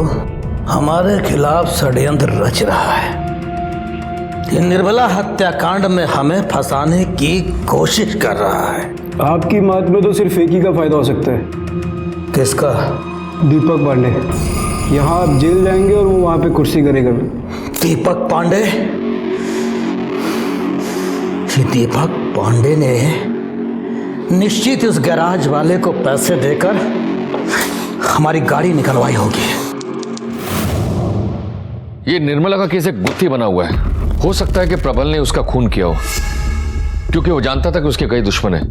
[SPEAKER 4] हमारे खिलाफ षड्यंत्र रच रहा है। ये निर्मला हत्याकांड में हमें फंसाने की कोशिश कर रहा है।
[SPEAKER 11] आपकी बात में तो सिर्फ एक ही का फायदा हो सकता है।
[SPEAKER 4] किसका?
[SPEAKER 11] दीपक पांडे। यहाँ आप जेल जाएंगे और वो वहाँ पे कुर्सी करेगा।
[SPEAKER 4] दीपक पांडे? दीपक पांडे ने निश्चित इस गैराज वाले को पैसे देकर हमारी गाड़ी निकलवाई होगी।
[SPEAKER 23] ये निर्मला का केस एक गुत्थी बना हुआ है। हो सकता है कि प्रबल ने उसका खून किया हो, क्योंकि वो जानता था कि उसके कई दुश्मन हैं।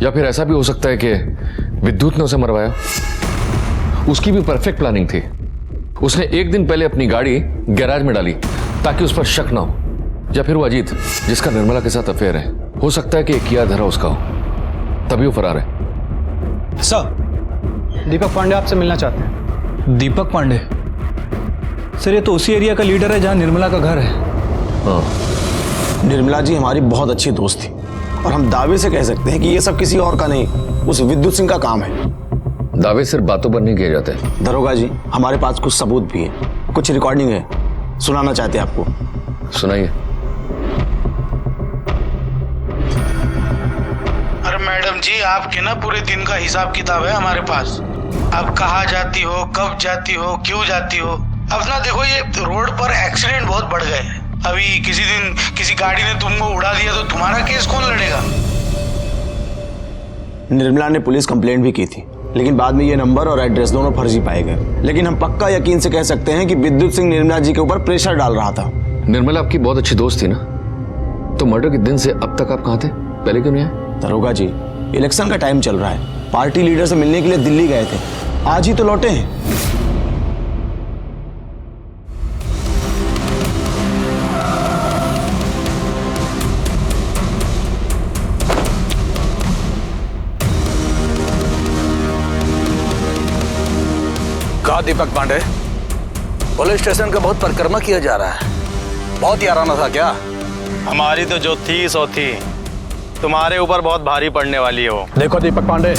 [SPEAKER 23] या फिर ऐसा भी हो सकता है कि विद्युत ने उसे मरवाया। उसकी भी परफेक्ट प्लानिंग थी। उसने एक दिन पहले अपनी गाड़ी गैराज में डाली ताकि उस पर शक ना हो। या फिर वो अजीत जिसका निर्मला के साथ अफेयर है, हो सकता है कि किया धरा उसका हो, तभी वो फरार है।
[SPEAKER 22] सर, दीपक पांडे आपसे मिलना चाहते हैं। दीपक पांडे? सर ये तो उसी एरिया का लीडर है जहां निर्मला का घर है।
[SPEAKER 23] हाँ।
[SPEAKER 1] निर्मला जी हमारी बहुत अच्छी दोस्त थी और हम दावे से कह सकते हैं कि ये सब किसी और का नहीं, उस विद्युत सिंह का काम है।
[SPEAKER 23] दावे सिर्फ बातों पर नहीं किए जाते।
[SPEAKER 1] दरोगा जी, हमारे पास कुछ सबूत भी है, कुछ रिकॉर्डिंग है, सुनाना चाहते हैं आपको।
[SPEAKER 23] सुनाइए।
[SPEAKER 8] अरे मैडम जी, आपके ना पूरे दिन का हिसाब किताब है हमारे पास। आप कहाँ जाती हो, कब जाती हो, क्यों जाती हो। अब ना देखो, ये रोड पर एक्सीडेंट बहुत बढ़ गए हैं। अभी किसी दिन किसी गाड़ी ने तुमको उड़ा दिया तो तुम्हारा केस कौन लड़ेगा।
[SPEAKER 1] निर्मला ने पुलिस कंप्लेंट भी की थी, लेकिन बाद में ये नंबर और एड्रेस दोनों फर्जी पाए गए। लेकिन हम पक्का यकीन से कह सकते हैं कि विद्युत सिंह निर्मला जी के ऊपर प्रेशर डाल रहा था।
[SPEAKER 23] निर्मला आपकी बहुत अच्छी दोस्त थी ना, तो मर्डर के दिन से अब तक आप कहाँ थे? पहले क्यों नहीं आए?
[SPEAKER 1] दरोगा जी, इलेक्शन का टाइम चल रहा है, पार्टी लीडर से मिलने के लिए दिल्ली गए थे, आज ही तो लौटे हैं।
[SPEAKER 4] कहा दीपक पांडे, पुलिस स्टेशन का बहुत परिक्रमा किया जा रहा है, बहुत याराना था क्या?
[SPEAKER 8] हमारी तो जो थी सो थी, तुम्हारे ऊपर बहुत भारी पड़ने वाली है वो।
[SPEAKER 4] देखो दीपक पांडे,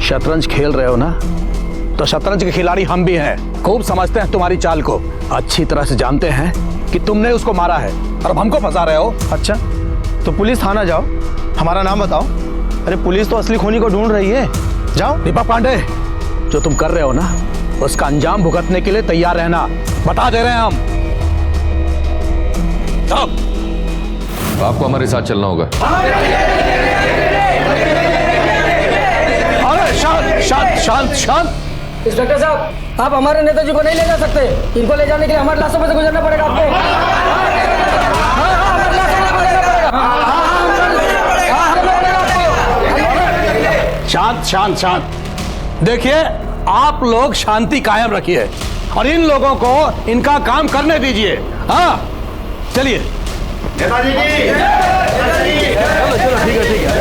[SPEAKER 4] शतरंज खेल रहे हो ना, तो शतरंज के खिलाड़ी हम भी हैं, खूब समझते हैं तुम्हारी चाल को, अच्छी तरह से जानते हैं कि तुमने उसको मारा है और अब हमको फंसा रहे हो।
[SPEAKER 22] अच्छा, तो पुलिस थाना जाओ, हमारा नाम बताओ। अरे पुलिस तो असली खूनी को ढूंढ रही है, जाओ।
[SPEAKER 4] दीपक पांडे, जो तुम कर रहे हो ना, उसका अंजाम भुगतने के लिए तैयार रहना, बता दे रहे हैं हम।
[SPEAKER 23] आपको हमारे साथ चलना होगा।
[SPEAKER 4] अरे शांत शांत शांत शांत।
[SPEAKER 10] इंस्पेक्टर साहब, आप हमारे नेताजी को नहीं ले जा सकते, इनको ले जाने के लिए हमारे लाशों में से गुजरना पड़ेगा आपको।
[SPEAKER 4] शांत शांत शांत। देखिए, आप लोग शांति कायम रखिए और इन लोगों को इनका काम करने दीजिए। हाँ, चलिए।
[SPEAKER 22] नेताजी की।
[SPEAKER 4] चलो चलो, ठीक है।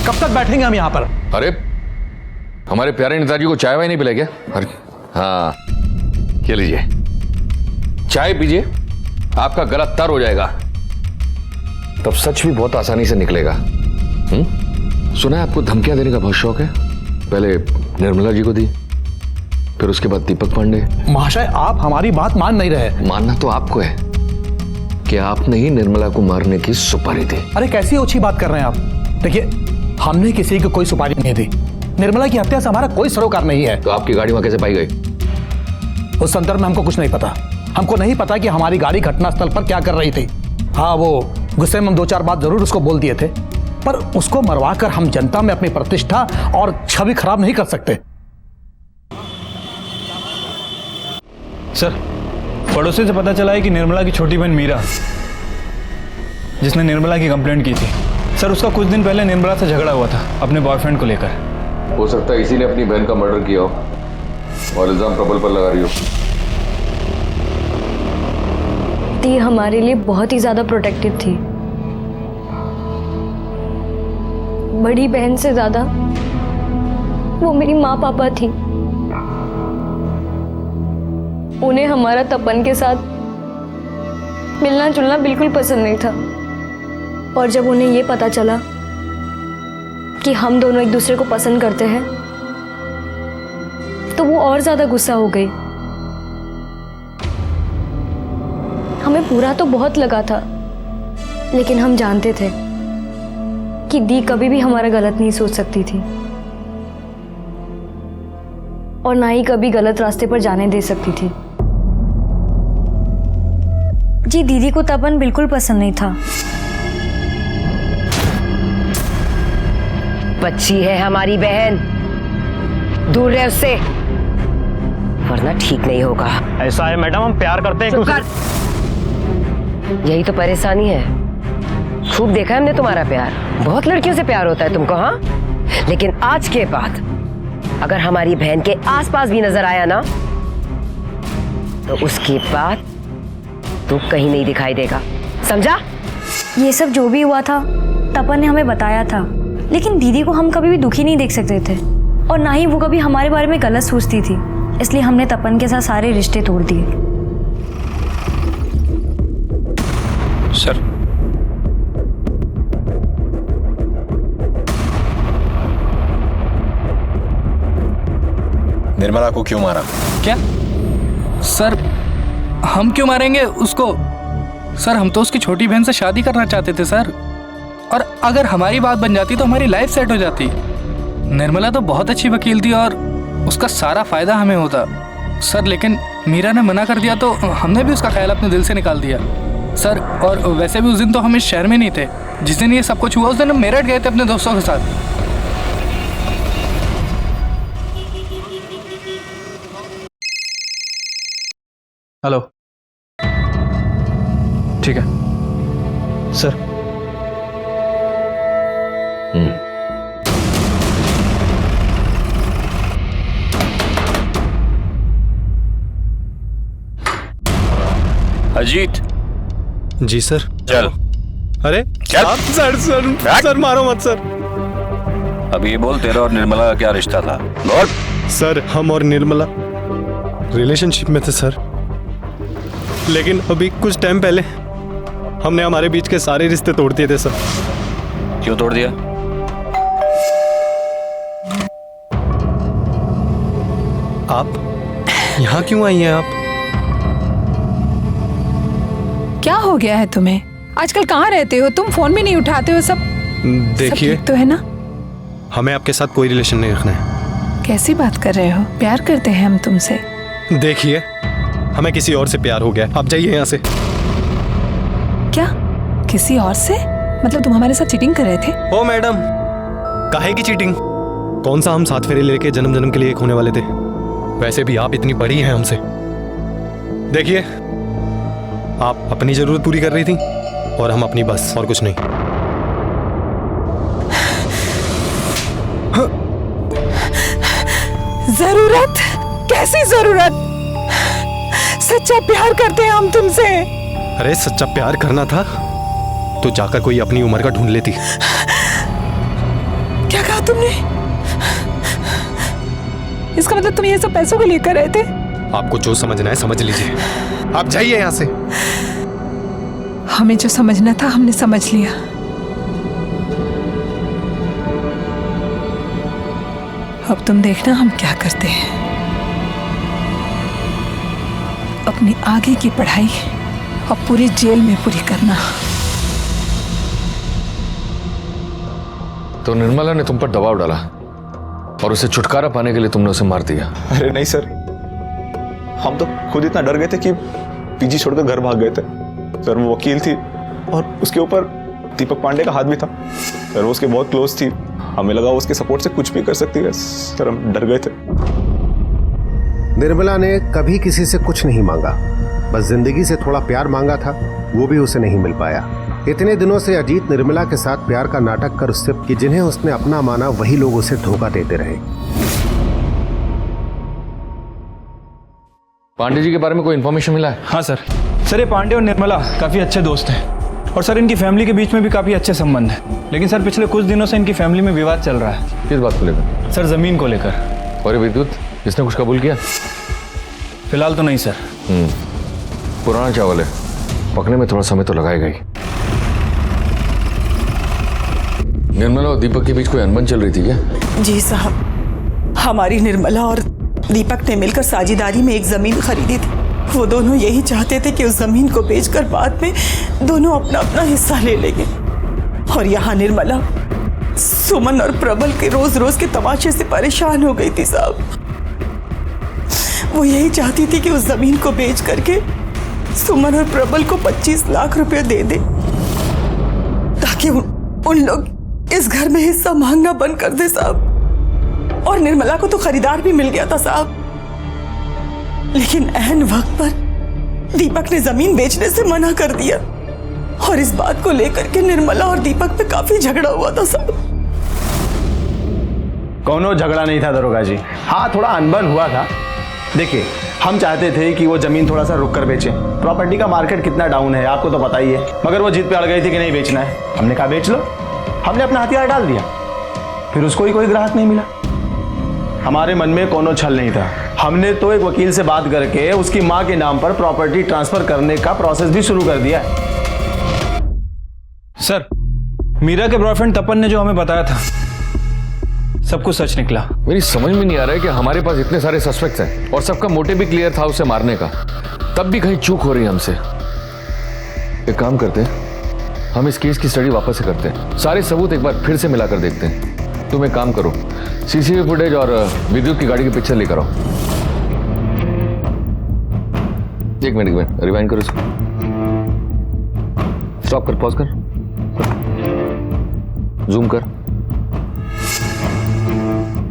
[SPEAKER 4] कब तक बैठेंगे हम यहाँ पर?
[SPEAKER 23] अरे हमारे प्यारे नेताजी को चाय वाय नहीं पिलाई क्या? अरे हाँ, ये लीजिए, चाय पीजिए, आपका गला तर हो जाएगा, तब सच भी बहुत आसानी से निकलेगा। सुना है आपको धमकियां देने का बहुत शौक है, पहले निर्मला जी को दी, फिर उसके बाद दीपक पांडे।
[SPEAKER 4] महाशय, आप हमारी बात मान नहीं रहे।
[SPEAKER 23] मानना तो आपको है कि आपने ही निर्मला को मारने की सुपारी दी।
[SPEAKER 4] अरे कैसी ओछी बात कर रहे हैं आप? देखिए, हमने किसी को कोई सुपारी नहीं दी, निर्मला की हत्या से हमारा कोई सरोकार नहीं है।
[SPEAKER 23] तो आपकी गाड़ी वहां कैसे पाई गई?
[SPEAKER 4] उस संदर्भ में हमको कुछ नहीं पता। हमको नहीं पता कि हमारी गाड़ी घटनास्थल पर क्या कर रही थी। हाँ, वो गुस्से में हम 2-4 बात जरूर उसको बोल दिए थे, पर उसको मरवाकर हम जनता में अपनी प्रतिष्ठा और छवि खराब नहीं कर सकते।
[SPEAKER 22] सर, पड़ोसी से पता चला है कि निर्मला की छोटी बहन मीरा, जिसने निर्मला की कंप्लेंट की थी, सर उसका कुछ दिन पहले निर्मला से झगड़ा हुआ था अपने बॉयफ्रेंड को लेकर।
[SPEAKER 23] हो सकता है इसी ने अपनी बहन का मर्डर किया हो और इल्जाम प्रबल पर लगा रही हो।
[SPEAKER 21] दी हमारे लिए बहुत ही ज्यादा प्रोटेक्टिव थी, बड़ी बहन से ज्यादा वो मेरी माँ पापा थी। उन्हें हमारा तपन के साथ मिलना जुलना बिल्कुल पसंद नहीं था, और जब उन्हें ये पता चला कि हम दोनों एक दूसरे को पसंद करते हैं, तो वो और ज्यादा गुस्सा हो गई। हमें बुरा तो बहुत लगा था, लेकिन हम जानते थे कि दी कभी भी हमारा गलत नहीं सोच सकती थी और ना ही कभी गलत रास्ते पर जाने दे सकती थी। जी, दीदी को तपन बिल्कुल पसंद नहीं था।
[SPEAKER 19] बच्ची है हमारी बहन, दूर रहे उससे, वरना ठीक नहीं होगा।
[SPEAKER 22] ऐसा है मैडम, हम प्यार करते हैं।
[SPEAKER 19] चुप कर। यही तो परेशानी है। खूब देखा है हमने तुम्हारा प्यार, बहुत लड़कियों से प्यार होता है तुमको, हाँ? लेकिन आज के बाद अगर हमारी बहन के आसपास भी नजर आया ना, तो उसके बाद तू कहीं नहीं दिखाई देगा, समझा?
[SPEAKER 21] ये सब जो भी हुआ था तपन ने हमें बताया था, लेकिन दीदी को हम कभी भी दुखी नहीं देख सकते थे और ना ही वो कभी हमारे बारे में गलत सोचती थी, इसलिए हमने तपन के साथ सारे रिश्ते तोड़ दिए।
[SPEAKER 7] सर, निर्मला को क्यों मारा?
[SPEAKER 3] क्या सर, हम क्यों मारेंगे उसको? सर, हम तो उसकी छोटी बहन से शादी करना चाहते थे सर, और अगर हमारी बात बन जाती तो हमारी लाइफ सेट हो जाती। निर्मला तो बहुत अच्छी वकील थी और उसका सारा फायदा हमें होता सर, लेकिन मीरा ने मना कर दिया तो हमने भी उसका ख्याल अपने दिल से निकाल दिया सर। और वैसे भी उस दिन तो हम इस शहर में नहीं थे, जिस दिन ये सब कुछ हुआ उस दिन हम मेरठ गए थे अपने दोस्तों के साथ।
[SPEAKER 22] हेलो, ठीक है सर।
[SPEAKER 20] अजीत।
[SPEAKER 22] जी सर।
[SPEAKER 20] चल।
[SPEAKER 22] अरे
[SPEAKER 20] चल।
[SPEAKER 22] सर मारो मत सर।
[SPEAKER 20] अब ये बोल, तेरा और निर्मला का क्या रिश्ता था? बोल।
[SPEAKER 22] सर, हम और निर्मला रिलेशनशिप में थे सर, लेकिन अभी कुछ टाइम पहले हमने हमारे बीच के सारे रिश्ते तोड़ दिए थे सर।
[SPEAKER 20] क्यों तोड़ दिया?
[SPEAKER 22] आप यहाँ क्यों आई हैं आप?
[SPEAKER 18] क्या हो गया है तुम्हें? आजकल कहाँ रहते हो तुम? फोन भी नहीं उठाते हो। सब
[SPEAKER 22] देखिए,
[SPEAKER 18] सब ठीक तो है ना?
[SPEAKER 22] हमें आपके साथ कोई रिलेशन नहीं रखना है।
[SPEAKER 18] कैसी बात कर रहे हो? प्यार करते हैं हम तुमसे।
[SPEAKER 22] देखिए, हमें किसी और से प्यार हो गया, आप जाइए यहाँ से।
[SPEAKER 18] क्या? किसी और से? मतलब तुम हमारे साथ चीटिंग कर रहे थे?
[SPEAKER 22] ओ मैडम, काहे की चीटिंग? कौन सा हम साथ फेरे लेके जन्म जन्म के लिए एक होने वाले थे? वैसे भी आप इतनी बड़ी हैं हमसे। देखिए, आप अपनी जरूरत पूरी कर रही थी और हम अपनी, बस, और कुछ नहीं।
[SPEAKER 18] जरूरत? कैसी जरूरत? सच्चा प्यार करते हैं हम तुमसे।
[SPEAKER 22] अरे सच्चा प्यार करना था तो जाकर कोई अपनी उम्र का ढूंढ लेती।
[SPEAKER 18] क्या कहा तुमने? इसका मतलब तुम ये सब पैसों को लेकर रहे थे?
[SPEAKER 22] आपको जो समझना है समझ लीजिए, आप जाइए यहाँ से।
[SPEAKER 18] हमें जो समझना था हमने समझ लिया। अब तुम देखना हम क्या करते हैं। अपनी आगे की पढ़ाई अब पूरी जेल में पूरी करना।
[SPEAKER 23] तो निर्मला ने तुम पर दबाव डाला और उसे छुटकारा पाने के लिए तुमने उसे मार दिया?
[SPEAKER 22] अरे नहीं सर, हम तो खुद इतना डर गए थे कि पीजी छोड़कर घर भाग गए थे सर। वो वकील थी और उसके ऊपर दीपक पांडे का हाथ भी था सर। वो उसके बहुत क्लोज थी, हमें लगा वो उसके सपोर्ट से कुछ भी कर सकती है सर। हम डर गए थे।
[SPEAKER 13] निर्मला ने कभी किसी से कुछ नहीं मांगा, बस जिंदगी से थोड़ा प्यार मांगा था, वो भी उसे नहीं मिल पाया। इतने दिनों से अजीत निर्मला के साथ प्यार का नाटक कर उससे कि जिन्हें उसने अपना माना वही लोग उसे धोखा देते रहे।
[SPEAKER 23] पांडे जी के बारे में कोई इन्फॉर्मेशन मिला है?
[SPEAKER 22] हाँ सर। सर, ये पांडे और निर्मला काफी अच्छे दोस्त हैं और सर इनकी फैमिली के बीच में भी काफी अच्छे संबंध हैं। लेकिन सर पिछले कुछ दिनों से इनकी फैमिली में विवाद चल रहा है।
[SPEAKER 23] किस बात को लेकर?
[SPEAKER 22] सर, जमीन को लेकर।
[SPEAKER 23] और विद्युत, इसने कुछ कबूल किया?
[SPEAKER 22] फिलहाल तो नहीं सर।
[SPEAKER 23] पुराना चावल है, पकने में थोड़ा समय तो लगाएगा ही। निर्मला और दीपक के बीच कोई अनबन चल रही थी क्या?
[SPEAKER 18] जी साहब, हमारी निर्मला और दीपक ने मिलकर साझेदारी में एक जमीन खरीदी थी। वो दोनों यही चाहते थे कि उस जमीन को बेचकर बाद में दोनों अपना अपना हिस्सा ले लेंगे। और यहाँ निर्मला सुमन और प्रबल के रोज रोज के तमाशे से परेशान हो गई थी साहब। वो यही चाहती थी कि उस जमीन को बेच करके सुमन और प्रबल को 25 लाख रुपए दे दे ताकि उन लोग इस घर में हिस्सा मांगना बंद कर दे साहब। और निर्मला को तो खरीदार भी मिल गया था साहब, लेकिन ऐन वक्त पर दीपक ने जमीन बेचने से मना कर दिया। और इस बात को लेकर के निर्मला और दीपक पे काफी झगड़ा हुआ था साहब।
[SPEAKER 1] कौनो झगड़ा नहीं था दरोगा जी। हाँ, थोड़ा अनबन हुआ था। देखिए,
[SPEAKER 5] हम चाहते थे कि वो जमीन थोड़ा सा रुक कर बेचें। प्रॉपर्टी का मार्केट कितना डाउन है आपको तो पता ही है, मगर वो जिद पे अड़ गई थी कि नहीं बेचना है। हमने कहा बेच लो, हमने अपना हथियार डाल दिया, फिर उसको ही कोई ग्राहक नहीं मिला। हमारे मन में कोनो छल नहीं था, हमने तो एक वकील से बात करके उसकी माँ के नाम पर प्रॉपर्टी ट्रांसफर करने का प्रोसेस भी शुरू कर दिया है।
[SPEAKER 22] सर, मीरा के बॉयफ्रेंड तपन ने जो हमें बताया था सब कुछ सच निकला।
[SPEAKER 23] मेरी समझ में नहीं आ रहा है कि हमारे पास इतने सारे सस्पेक्ट्स हैं और सबका मोटिव भी क्लियर था उसे मारने का, तब भी कहीं चूक हो रही है हमसे। एक काम करते हैं, हम इस केस की स्टडी वापस से करते हैं, सारे सबूत एक बार फिर से मिलाकर देखते हैं। तुम एक काम करो, सीसीटीवी फुटेज और विद्युत की गाड़ी की पिक्चर लेकर आओ। एक मिनट रिवाइंड करो इसको, स्टॉप कर, पॉज कर, जूम कर।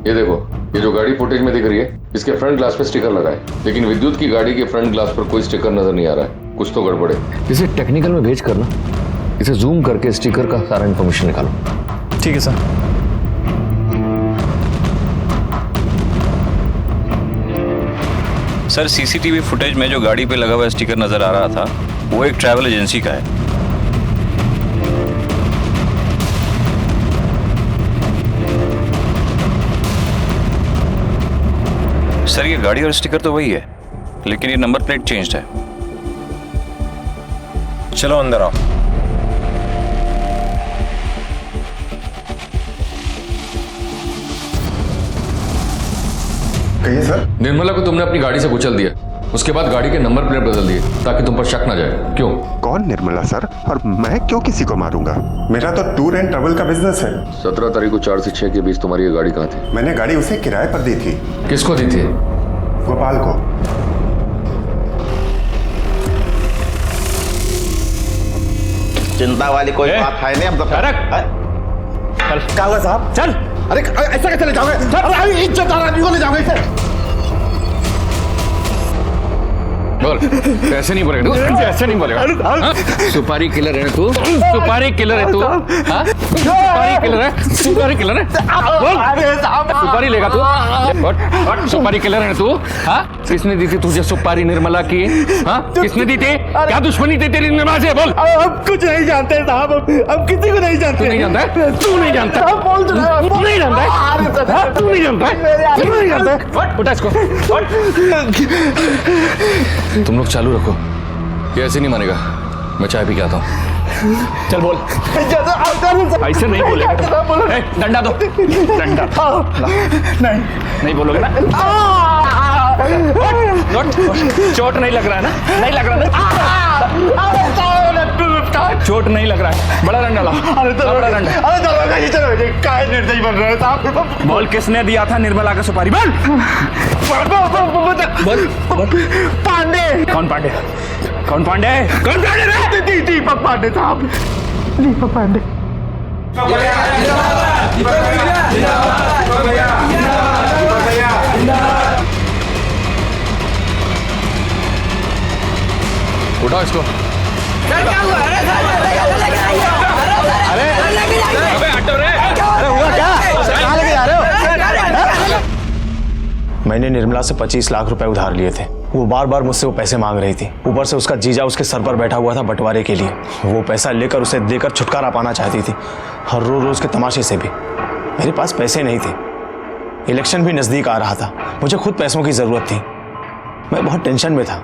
[SPEAKER 23] ये देखो, ये जो गाड़ी फुटेज में दिख रही है इसके फ्रंट ग्लास पे स्टिकर लगा है, लेकिन विद्युत की गाड़ी के फ्रंट ग्लास पर कोई स्टिकर नजर नहीं आ रहा है। कुछ तो गड़बड़ है। इसे टेक्निकल में भेज करना, इसे जूम करके स्टिकर का सारा इंफॉर्मेशन निकालो।
[SPEAKER 22] ठीक है सर।
[SPEAKER 14] सर, सीसीटीवी फुटेज में जो गाड़ी पे लगा हुआ स्टिकर नजर आ रहा था वो एक ट्रैवल एजेंसी का है। सर, ये गाड़ी और स्टिकर तो वही है, लेकिन ये नंबर प्लेट चेंज्ड है।
[SPEAKER 7] चलो अंदर आओ।
[SPEAKER 23] कहिए सर। निर्मला को तुमने अपनी गाड़ी से कुचल दिया, उसके बाद गाड़ी के नंबर प्लेट बदल दिए ताकि तुम पर शक ना जाए। क्यों?
[SPEAKER 9] कौन निर्मला सर? और मैं क्यों किसी को मारूंगा? मेरा तो टूर एंड ट्रैवल का बिजनेस है।
[SPEAKER 23] 17 तारीख को 4 से 6 के बीच तुम्हारी ये गाड़ी कहाँ थी?
[SPEAKER 9] मैंने गाड़ी उसे किराए पर दी थी।
[SPEAKER 23] किसको दी थी?
[SPEAKER 9] गोपाल को।
[SPEAKER 1] चिंता वाली कोई बात है नहीं। अब क्या हुआ साहब? चल। अरे ऐसा कैसे ले जाओगे? अरे इज्जतदार आदमी को ले जाओगे इसे?
[SPEAKER 23] बोल, ऐसे नहीं बोलेगा, ऐसे नहीं बोलेगा। सुपारी किलर है तू, सुपारी किलर है तू, सुपारी किलर है, सुपारी किलर है। बोल, सुपारी लेगा तू? सुपारी किलर है तू? किसने दी थी तुझे सुपारी निर्मला की? किसने दी थी? क्या दुश्मनी थी तेरी निर्मला से? बोल।
[SPEAKER 1] हम कुछ नहीं जानते साहब, हम किसी को नहीं जानते।
[SPEAKER 23] तू नहीं जानता है? तू नहीं जानता?
[SPEAKER 1] तू नहीं जानता है?
[SPEAKER 23] तू नहीं जानता है? तू नहीं जानता है? उठा इसको। तुम लोग चालू रखो, ये ऐसे नहीं मानेगा। मैं चाय पी के आता हूँ।
[SPEAKER 1] चल बोल।
[SPEAKER 23] ऐसे नहीं बोलेगा। डंडा दो, डंडा।
[SPEAKER 1] नहीं बोलोगे ना?
[SPEAKER 22] चोट नहीं लग रहा है ना? नहीं लग रहा ना? चोट नहीं लग रहा है? बड़ा डंडा लाओ। बड़ा डंडा।
[SPEAKER 1] काय निर्दयी बन रहे हैं साहब?
[SPEAKER 22] बोल, किसने दिया था निर्मला का सुपारी? बोल।
[SPEAKER 1] पांडे।
[SPEAKER 22] कौन पांडे? कौन पांडे? कौन पांडे?
[SPEAKER 1] दीपक पांडे साहब, दीपक पांडे।
[SPEAKER 23] उठाओ इसको।
[SPEAKER 5] मैंने निर्मला से 25 लाख रुपए उधार लिए थे। वो बार बार मुझसे वो पैसे मांग रही थी। ऊपर से उसका जीजा उसके सर पर बैठा हुआ था बंटवारे के लिए। वो पैसा लेकर उसे देकर छुटकारा पाना चाहती थी, हर रोज रोज के तमाशे से भी। मेरे पास पैसे नहीं थे, इलेक्शन भी नजदीक आ रहा था, मुझे खुद पैसों की जरूरत थी। मैं बहुत टेंशन में था।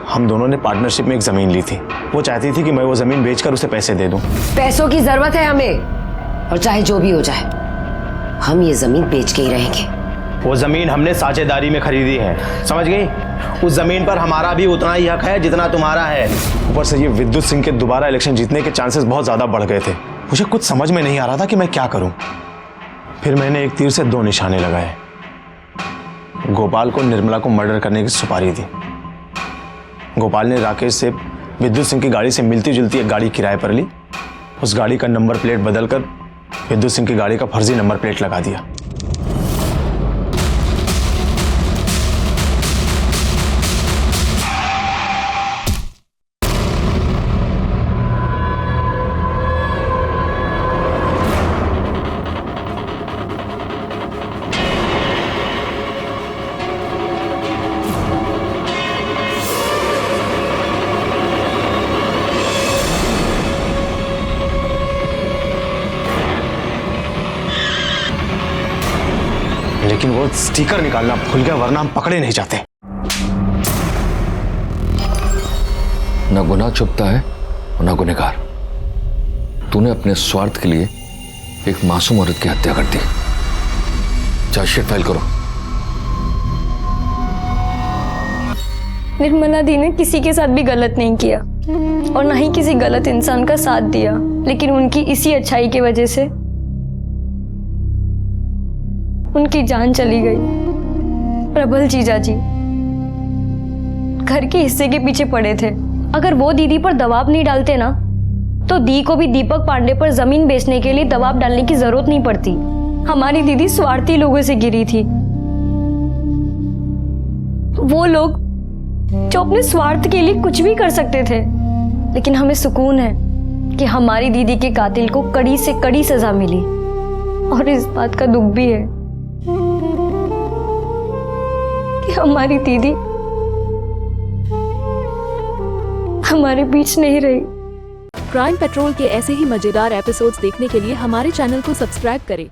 [SPEAKER 5] हम दोनों ने पार्टनरशिप में एक जमीन ली थी। वो चाहती थी कि मैं वो जमीन बेचकर उसे पैसे दे दूं।
[SPEAKER 19] पैसों की जरूरत है हमें, और चाहे जो भी हो जाए हम ये जमीन बेच के ही रहेंगे।
[SPEAKER 5] वो जमीन हमने साझेदारी में खरीदी है, समझ गई? उस जमीन पर हमारा भी उतना ही हक है जितना तुम्हारा है। ऊपर से ये विद्युत सिंह के दोबारा इलेक्शन जीतने के चांसेस बहुत ज्यादा बढ़ गए थे। मुझे कुछ समझ में नहीं आ रहा था कि मैं क्या करूं। फिर मैंने एक तीर से 2 निशाने लगाए। गोपाल को निर्मला को मर्डर करने की सुपारी दी। गोपाल ने राकेश से विद्युत सिंह की गाड़ी से मिलती जुलती एक गाड़ी किराए पर ली। उस गाड़ी का नंबर प्लेट बदलकर विद्युत सिंह की गाड़ी का फर्जी नंबर प्लेट लगा दिया। लेकिन वो स्टिकर निकालना भूल गया, वरना हम पकड़े नहीं जाते।
[SPEAKER 23] ना गुनाह छुपता है और ना गुनहगार। तूने अपने स्वार्थ के लिए एक मासूम औरत की हत्या कर दी। चार्जशीट फाइल करो।
[SPEAKER 21] निर्मला दी ने किसी के साथ भी गलत नहीं किया और ना ही किसी गलत इंसान का साथ दिया, लेकिन उनकी इसी अच्छाई की वजह से उनकी जान चली गई। प्रबल जीजा जी घर के हिस्से के पीछे पड़े थे। अगर वो दीदी पर दबाव नहीं डालते ना, तो दी को भी दीपक पांडे पर जमीन बेचने के लिए दबाव डालने की जरूरत नहीं पड़ती। हमारी दीदी स्वार्थी लोगों से गिरी थी, वो लोग जो अपने स्वार्थ के लिए कुछ भी कर सकते थे। लेकिन हमें सुकून है कि हमारी दीदी के कातिल को कड़ी से कड़ी सजा मिली, और इस बात का दुख भी है कि हमारी दीदी हमारे बीच नहीं रही।
[SPEAKER 2] क्राइम पेट्रोल के ऐसे ही मजेदार एपिसोड्स देखने के लिए हमारे चैनल को सब्सक्राइब करें